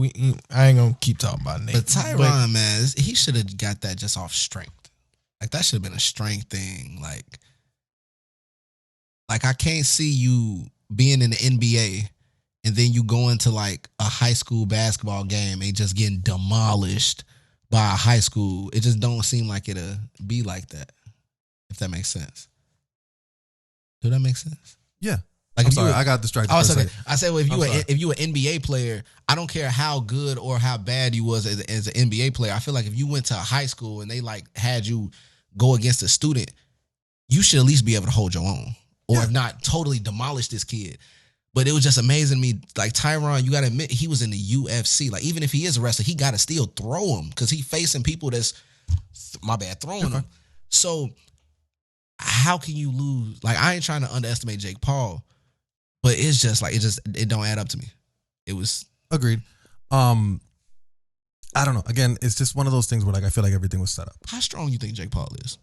I ain't gonna keep talking about Nate. But Tyron, man, he should have got that just off strength. Like that should have been a strength thing. Like I can't see you being in the NBA and then you go into like a high school basketball game and just getting demolished by a high school. It just don't seem like it'll be like that. If that makes sense. Do that make sense? Yeah. Like I'm if you sorry, were- I got distracted. I for a was okay. second. I said, well, I'm sorry. if you an NBA player, I don't care how good or how bad you was as an NBA player. I feel like if you went to a high school and they like had you go against a student, you should at least be able to hold your own, or if not, totally demolish this kid. But it was just amazing to me. Like Tyron, you gotta admit he was in the UFC. Like even if he is a wrestler, he gotta still throw him because he facing people that's throwing him. So how can you lose? Like I ain't trying to underestimate Jake Paul. But it's just like it don't add up to me. It was agreed. I don't know. Again, it's just one of those things where like I feel like everything was set up. How strong you think Jake Paul is?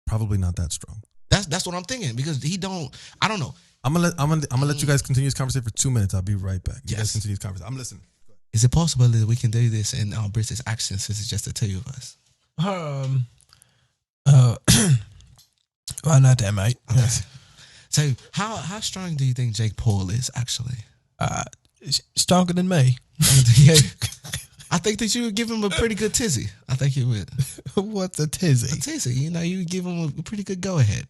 Probably not that strong. That's what I'm thinking because he don't. I don't know. I'm gonna let you guys continue this conversation for 2 minutes. I'll be right back. You guys Yes. continue this conversation. I'm listening. Is it possible that we can do this in our British accent since it's just the two of us? Why not that, mate? Okay. So how strong do you think Jake Paul is actually? Stronger than me. Yeah. I think that you would give him a pretty good tizzy. I think you would. What's a tizzy? A tizzy, you would give him a pretty good go ahead.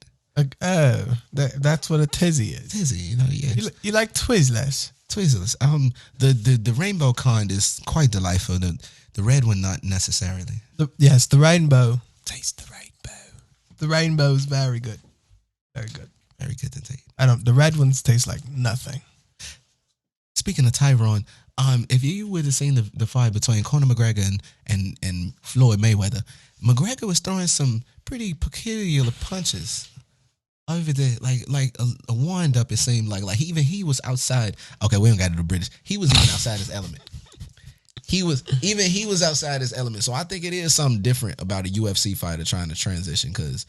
That's what a tizzy is. Tizzy, yeah. You like Twizzlers? Twizzlers. The rainbow kind is quite delightful. The red one not necessarily. Yes, the rainbow. Taste the rainbow. The rainbow is very good. Very good. Very good to take. The red ones taste like nothing. Speaking of Tyron, if you would have seen the fight between Conor McGregor and Floyd Mayweather, McGregor was throwing some pretty peculiar punches over there, like a wind up. It seemed like he was outside. Okay, we don't got to do British. He was even outside his element. He was outside his element. So I think it is something different about a UFC fighter trying to transition because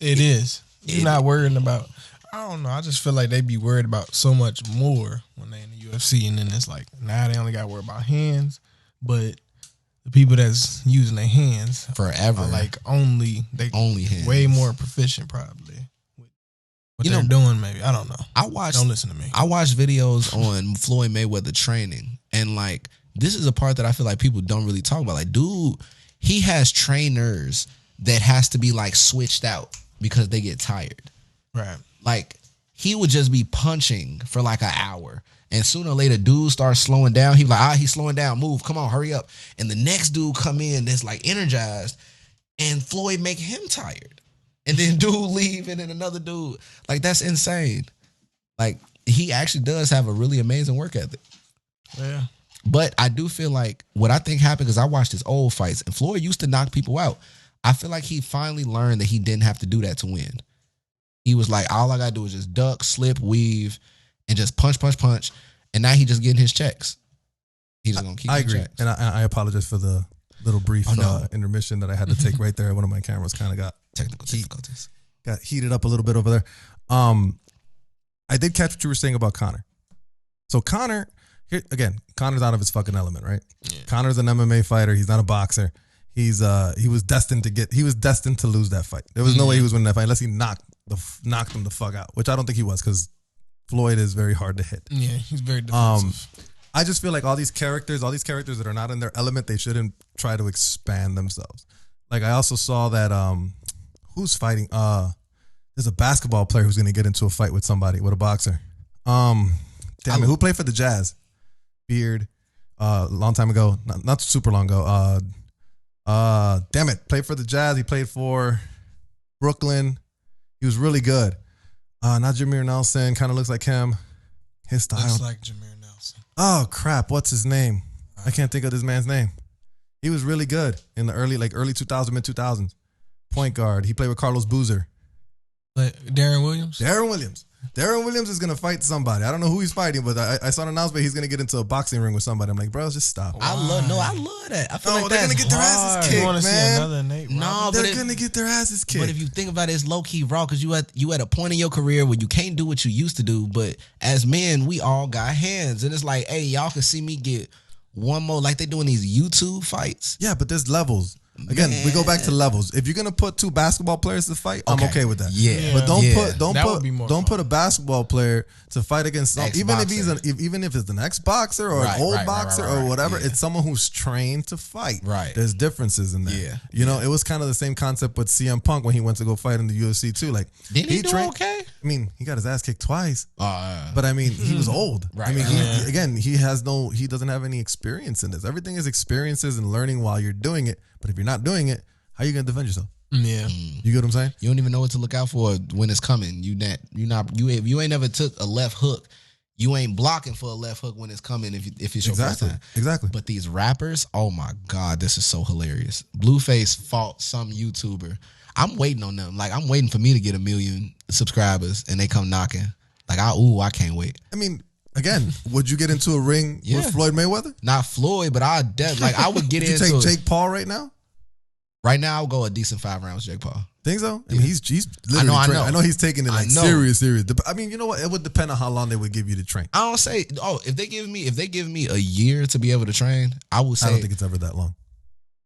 it is. You're not worrying about. I don't know. I just feel like they be worried about so much more when they in the UFC, and then it's like now they only got to worry about hands, but the people that's using their hands forever are like only hands. Way more proficient probably. What they're doing, maybe I don't know. Don't listen to me. I watched videos on Floyd Mayweather training, and like this is a part that I feel like people don't really talk about. Like, dude, he has trainers that has to be like switched out because they get tired. Right. Like, he would just be punching for like an hour. And sooner or later, dude starts slowing down. He like, he's slowing down. Move. Come on, hurry up. And the next dude come in that's like energized. And Floyd make him tired. And then dude leave. And then another dude. Like, that's insane. Like, he actually does have a really amazing work ethic. Yeah. But I do feel like what I think happened, because I watched his old fights. And Floyd used to knock people out. I feel like he finally learned that he didn't have to do that to win. He was like, all I got to do is just duck, slip, weave, and just punch. And now he just getting his checks. He's just going to keep I agree. checks. And I apologize for the little brief intermission that I had to take right there. One of my cameras kind of got technical difficulties. Got heated up a little bit over there. I did catch what you were saying about Conor. So Conor, here again, Conor's out of his fucking element, right? Yeah. Conor's an MMA fighter. He's not a boxer. He was destined to lose that fight. There was no way he was winning that fight unless he knocked him the fuck out, which I don't think he was because Floyd is very hard to hit. Yeah, he's very defensive. I just feel like all these characters that are not in their element, they shouldn't try to expand themselves. Like I also saw that who's fighting? There's a basketball player who's going to get into a fight with a boxer. Who played for the Jazz? Beard, long time ago, not super long ago. Played for the Jazz. He played for Brooklyn. He was really good. Not Jameer Nelson. Kind of looks like him. His style. Looks like Jameer Nelson. Oh, crap. What's his name? I can't think of this man's name. He was really good in the early 2000s, mid-2000s. Point guard. He played with Carlos Boozer. Darren Williams? Darren Williams is going to fight somebody. I don't know who he's fighting, but I saw an announcement he's going to get into a boxing ring with somebody. I'm like, bro, just stop. I love that. I feel like they're going to get their asses kicked, you want to man. see another Nate Robinson? They're going to get their asses kicked. But if you think about it, it's low-key raw because you at a point in your career where you can't do what you used to do, but as men, we all got hands. And it's like, hey, y'all can see me get one more, like they doing these YouTube fights. Yeah, but there's levels. Again, we go back to levels. If you're gonna put two basketball players to fight, I'm okay with that. Yeah, but don't put a basketball player to fight against even if it's an ex-boxer or an old boxer or whatever. It's someone who's trained to fight. Right. There's differences in there. Yeah. It was kind of the same concept with CM Punk when he went to go fight in the UFC too. Like, didn't he do okay? I mean, he got his ass kicked twice. But I mean, he was old. Right. I mean, he doesn't have any experience in this. Everything is experiences and learning while you're doing it. But if you're not doing it, how are you gonna defend yourself? Yeah, you get what I'm saying? You don't even know what to look out for when it's coming. You ain't never took a left hook. You ain't blocking for a left hook when it's coming if it's your first time. Exactly. But these rappers, oh my God, this is so hilarious. Blueface fought some YouTuber. I'm waiting on them. Like, I'm waiting for me to get 1 million subscribers and they come knocking. Like, I can't wait. I mean, again, would you get into a ring with Floyd Mayweather? Not Floyd, but I would get Would you into take Jake Paul right now? Right now, I'll go a decent 5 rounds, Jake Paul. Think so? I mean, he's literally I know. I know he's taking it like serious. I mean, you know what? It would depend on how long they would give you to train. I don't say. Oh, if they give me a year to be able to train, I would say. I don't think it's ever that long.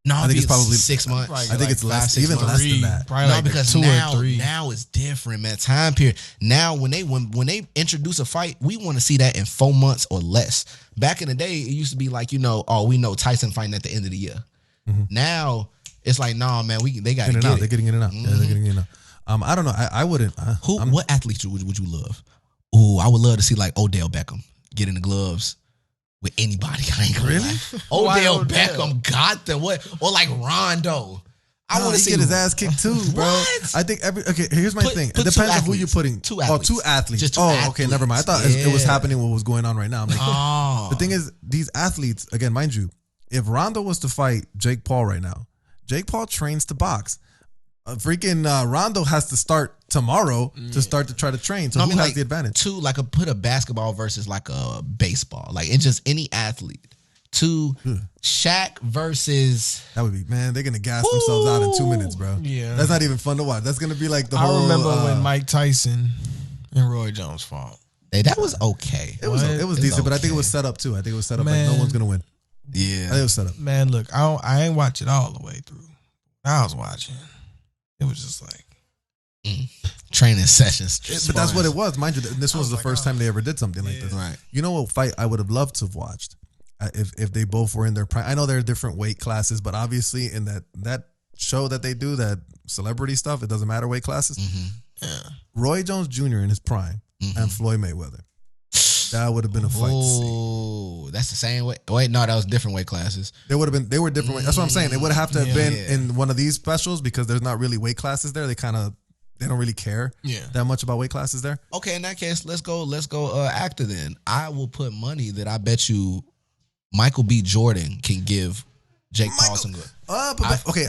No, I think it's probably 6 months. I think it's less, even less than that. Probably like because 2 or 3. Now it's different, man. Time period. Now when they introduce a fight, we want to see that in 4 months or less. Back in the day, it used to be like, we know Tyson fighting at the end of the year. Mm-hmm. Now it's like, nah, man, they got to get it. They're getting in and out. Mm-hmm. Yeah, they're getting in and out. I don't know. I wouldn't. What athletes would you love? Oh, I would love to see like Odell Beckham get in the gloves with anybody. I ain't gonna lie. Odell Beckham got them. What? Or like Rondo. I want to see get his ass kicked too, bro. What? I think here's my thing. It depends on who you're putting. 2 athletes. 2 athletes. Just 2 athletes. Okay, never mind. I thought it was happening what was going on right now. I'm like, the thing is, these athletes, again, mind you, if Rondo was to fight Jake Paul right now, Jake Paul trains to box. Freaking Rondo has to start tomorrow to start to try to train. So who has the advantage? Put a basketball versus like a baseball. Like it's just any athlete. Shaq versus. That would be, man, they're going to gas themselves out in 2 minutes, bro. Yeah. That's not even fun to watch. That's going to be like the whole. I remember when Mike Tyson and Roy Jones fought. Hey, that was okay. It was decent, but I think it was set up too. I think it was set up like no one's going to win. Yeah. I think it was set up. Man, look, I ain't watch it all the way through. I was watching. It was just like training sessions. But that's what it was. Mind you, this was the first time they ever did something like this. Right. You know what fight I would have loved to have watched if they both were in their prime. I know there are different weight classes, but obviously in that show that they do, that celebrity stuff, it doesn't matter weight classes. Mm-hmm. Yeah. Roy Jones Jr. in his prime and Floyd Mayweather. That would have been a fight. Oh, that's the same way. Wait, no, that was different weight classes. They were different weight. That's what I'm saying. They would have to have been in one of these specials because there's not really weight classes there. They don't really care that much about weight classes there. Okay, in that case, let's go actor then. I will put money that I bet you Michael B. Jordan can give Jake Paul some good.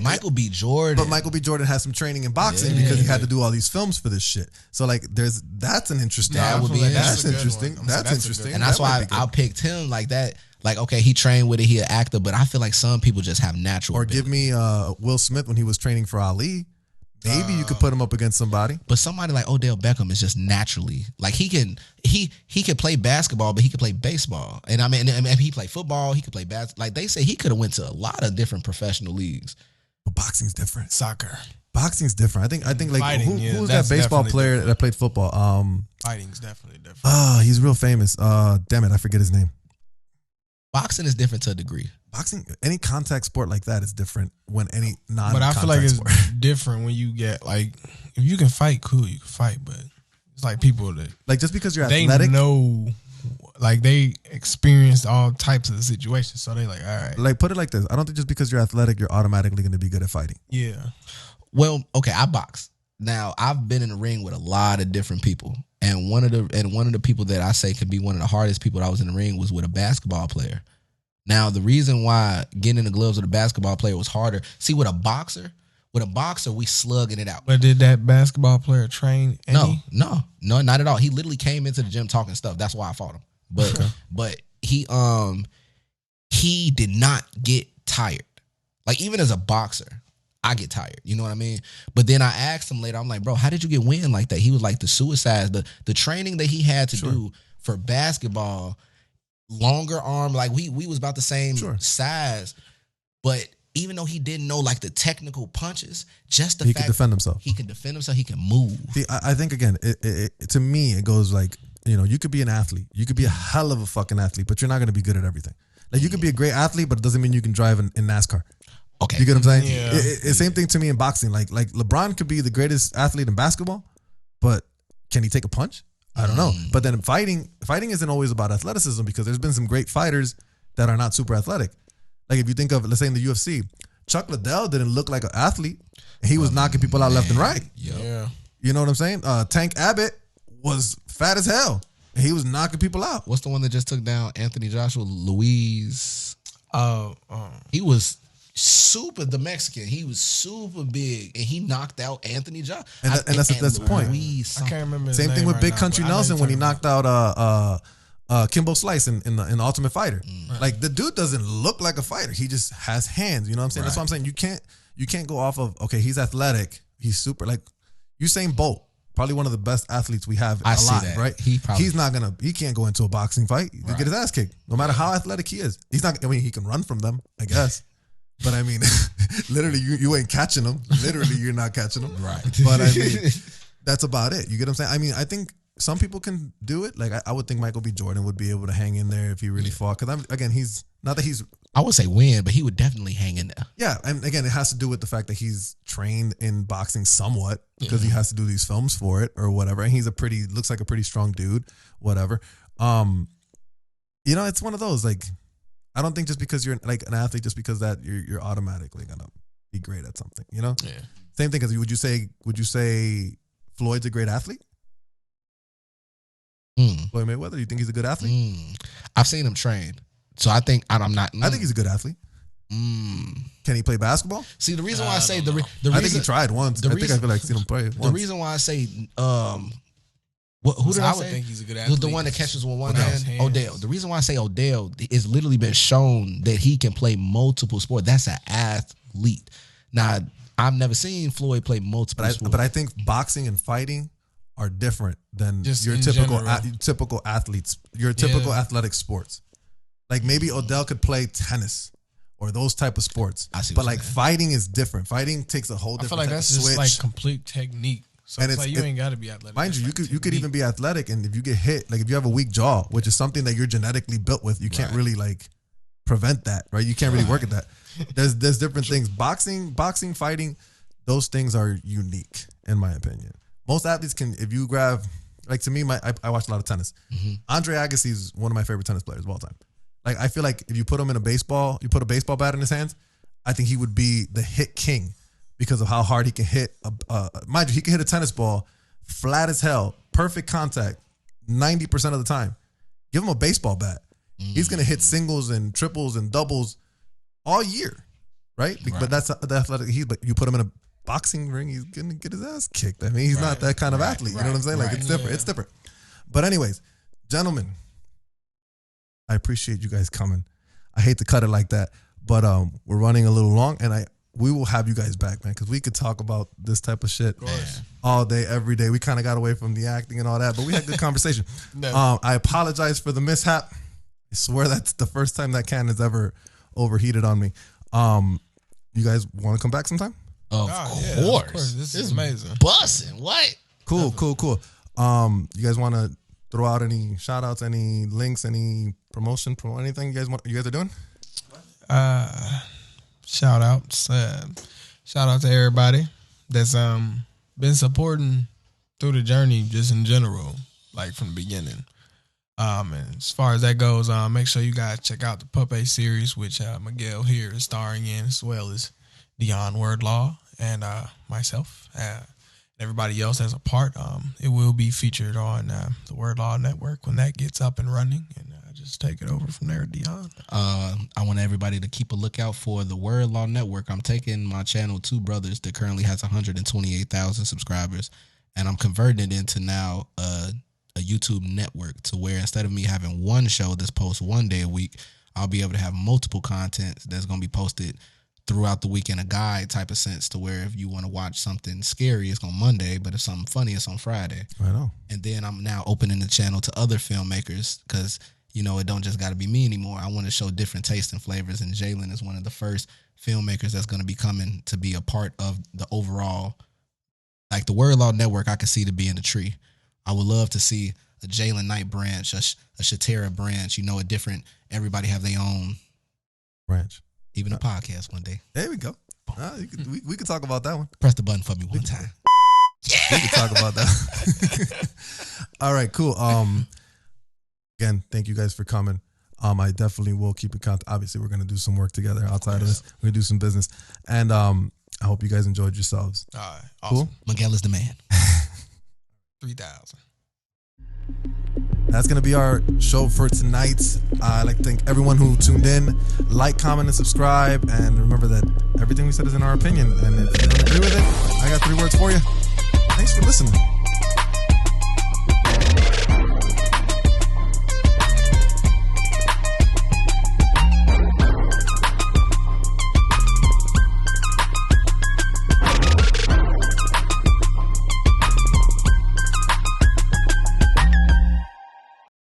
Michael B. Jordan. But Michael B. Jordan has some training in boxing because he had to do all these films for this shit. So like, that's an interesting. That's interesting. That's interesting. And that's why I picked him like that. Like, okay, he trained with it. He an actor, but I feel like some people just have natural. Or give me Will Smith when he was training for Ali. Maybe you could put him up against somebody. But somebody like Odell Beckham is just naturally like he can play basketball, but he can play baseball. And I mean he played football, he could play basketball. Like they say he could have went to a lot of different professional leagues. But boxing's different. Soccer. Boxing's different. I think like Fighting, who's that baseball player different. that played football? Fighting's definitely different. He's real famous. Damn it, I forget his name. Boxing is different to a degree. Boxing, any contact sport like that is different when any non-contact But I feel like it's sport. different when you get like, if you can fight, cool, you can fight. But it's like people that like just because you're they athletic, know, like they experienced all types of situations, so they like, all right. Like put it like this: I don't think just because you're athletic, you're automatically going to be good at fighting. Yeah. Well, okay, I box. Now I've been in the ring with a lot of different people, and one of the people that I say could be one of the hardest people that I was in the ring was with a basketball player. Now, the reason why getting in the gloves with a basketball player was harder, see, with a boxer, we slugging it out. But did that basketball player train any? No, not at all. He literally came into the gym talking stuff. That's why I fought him. But he did not get tired. Like, even as a boxer, I get tired. You know what I mean? But then I asked him later, I'm like, bro, how did you get wind like that? He was like, the suicides, the training that he had to do for basketball, longer arm, like we was about the same size, but even though he didn't know like the technical punches, just the fact he could defend himself. He can defend himself. He can move. See, I think again, to me, it goes like, you could be an athlete, you could be a hell of a fucking athlete, but you're not going to be good at everything. Like you could be a great athlete, but it doesn't mean you can drive in NASCAR. Okay, you get what I'm saying? Yeah. Same thing to me in boxing. Like LeBron could be the greatest athlete in basketball, but can he take a punch? I don't know. But then fighting isn't always about athleticism because there's been some great fighters that are not super athletic. Like if you think of, let's say in the UFC, Chuck Liddell didn't look like an athlete. He was knocking people out left and right. Yeah. You know what I'm saying? Tank Abbott was fat as hell. And he was knocking people out. What's the one that just took down Anthony Joshua? Luis. He was the Mexican. He was super big, and he knocked out Anthony Joshua. And that's the point. I can't remember. Same thing with right Big now, Country but I know Nelson you're when he talking knocked out Kimbo Slice in the Ultimate Fighter. Like the dude doesn't look like a fighter. He just has hands. You know what I'm saying? That's what I'm saying. You can't go off of, okay, he's athletic. He's super, like Usain Bolt, probably one of the best athletes we have alive, right? He can't go into a boxing fight. He'll get his ass kicked, no matter how athletic he is. He's not, I mean, he can run from them, I guess. But I mean, literally, you ain't catching him. Literally, you're not catching him. Right. But I mean, that's about it. You get what I'm saying? I mean, I think some people can do it. Like, I would think Michael B. Jordan would be able to hang in there if he really fought. Because, again, he's, not that he's... I would say win, but he would definitely hang in there. Yeah, and again, it has to do with the fact that he's trained in boxing somewhat because he has to do these films for it or whatever. And he's looks like a pretty strong dude, whatever. You know, it's one of those, like, I don't think just because you're like an athlete, just because that you're automatically gonna be great at something, you know? Yeah. Same thing as would you say Floyd's a great athlete? Floyd Mayweather, you think he's a good athlete? I've seen him train. So I think I'm not. I think he's a good athlete. Can he play basketball? See, the reason why I say the reason I think he tried once. I feel like seen him play once. The reason why I say who did I would say? think he's a good athlete. The one that catches with one hand, Odell. The reason why I say Odell is literally been shown that he can play multiple sports. That's an athlete. Now, I've never seen Floyd play multiple sports. But I think boxing and fighting are different than Just your in typical athletes, your typical athletic sports. Like maybe Odell could play tennis or those type of sports. But like fighting is different. Fighting takes a whole different I feel like that's just like complete technique. So and it's like you ain't got to be athletic. Mind you, you could even be athletic, and if you get hit, like if you have a weak jaw, which is something that you're genetically built with, you can't really like prevent that, right? You can't really work at that. There's different things. Boxing, fighting, those things are unique in my opinion. Most athletes can, if you grab, like to me, I watch a lot of tennis. Andre Agassi is one of my favorite tennis players of all time. Like I feel like if you put him in a baseball, you put a baseball bat in his hands, I think he would be the hit king because of how hard he can hit. Mind you, he can hit a tennis ball flat as hell, perfect contact, 90% of the time. Give him a baseball bat. He's going to hit singles and triples and doubles all year, right? But that's the athletic. But you put him in a boxing ring, he's going to get his ass kicked. I mean, he's not that kind of athlete. You know what I'm saying? Like it's different. It's different. But anyways, gentlemen, I appreciate you guys coming. I hate to cut it like that, but we're running a little long, and we will have you guys back, man, because we could talk about this type of shit all day, every day. We kind of got away from the acting and all that, but we had good conversation. I apologize for the mishap. I swear that's the first time that can has ever overheated on me. You guys want to come back sometime? Of course. This is amazing. Bussin'. What? Cool. You guys want to throw out any shout outs, any links, any promotion, anything you guys are doing? Shout outs. Shout out to everybody that's been supporting through the journey just in general, like from the beginning. And as far as that goes, make sure you guys check out the Puppet series, which Miguel here is starring in, as well as Dion Wordlaw and myself. Everybody else as a part. It will be featured on the Wordlaw Network when that gets up and running, and just take it over from there, Dion. I want everybody to keep a lookout for the Wordlaw Network. I'm taking my channel, Two Brothers, that currently has 128,000 subscribers, and I'm converting it into now a YouTube network to where instead of me having one show that's posted one day a week, I'll be able to have multiple content that's going to be posted throughout the week in a guide type of sense, to where if you want to watch something scary, it's on Monday, but if something funny, it's on Friday. I know. And then I'm now opening the channel to other filmmakers because, you know, it don't just got to be me anymore. I want to show different tastes and flavors, and Jalen is one of the first filmmakers that's going to be coming to be a part of the overall, like the Wordlaw Network. I could see to be in the tree. I would love to see a Jalen Knight branch, a Shatera branch, you know, a different, everybody have their own branch. Even a podcast one day. There we go. We could talk about that one. Press the button for me one time. We could talk about that. All right, cool. Again, thank you guys for coming. I definitely will keep in contact. Obviously, we're going to do some work together outside of this. We're going to do some business. And I hope you guys enjoyed yourselves. All right. Awesome. Cool? Miguel is the man. 3,000. That's going to be our show for tonight. I'd like to thank everyone who tuned in. Like, comment, and subscribe. And remember that everything we said is in our opinion. And if you don't agree with it, I got 3 words for you. Thanks for listening.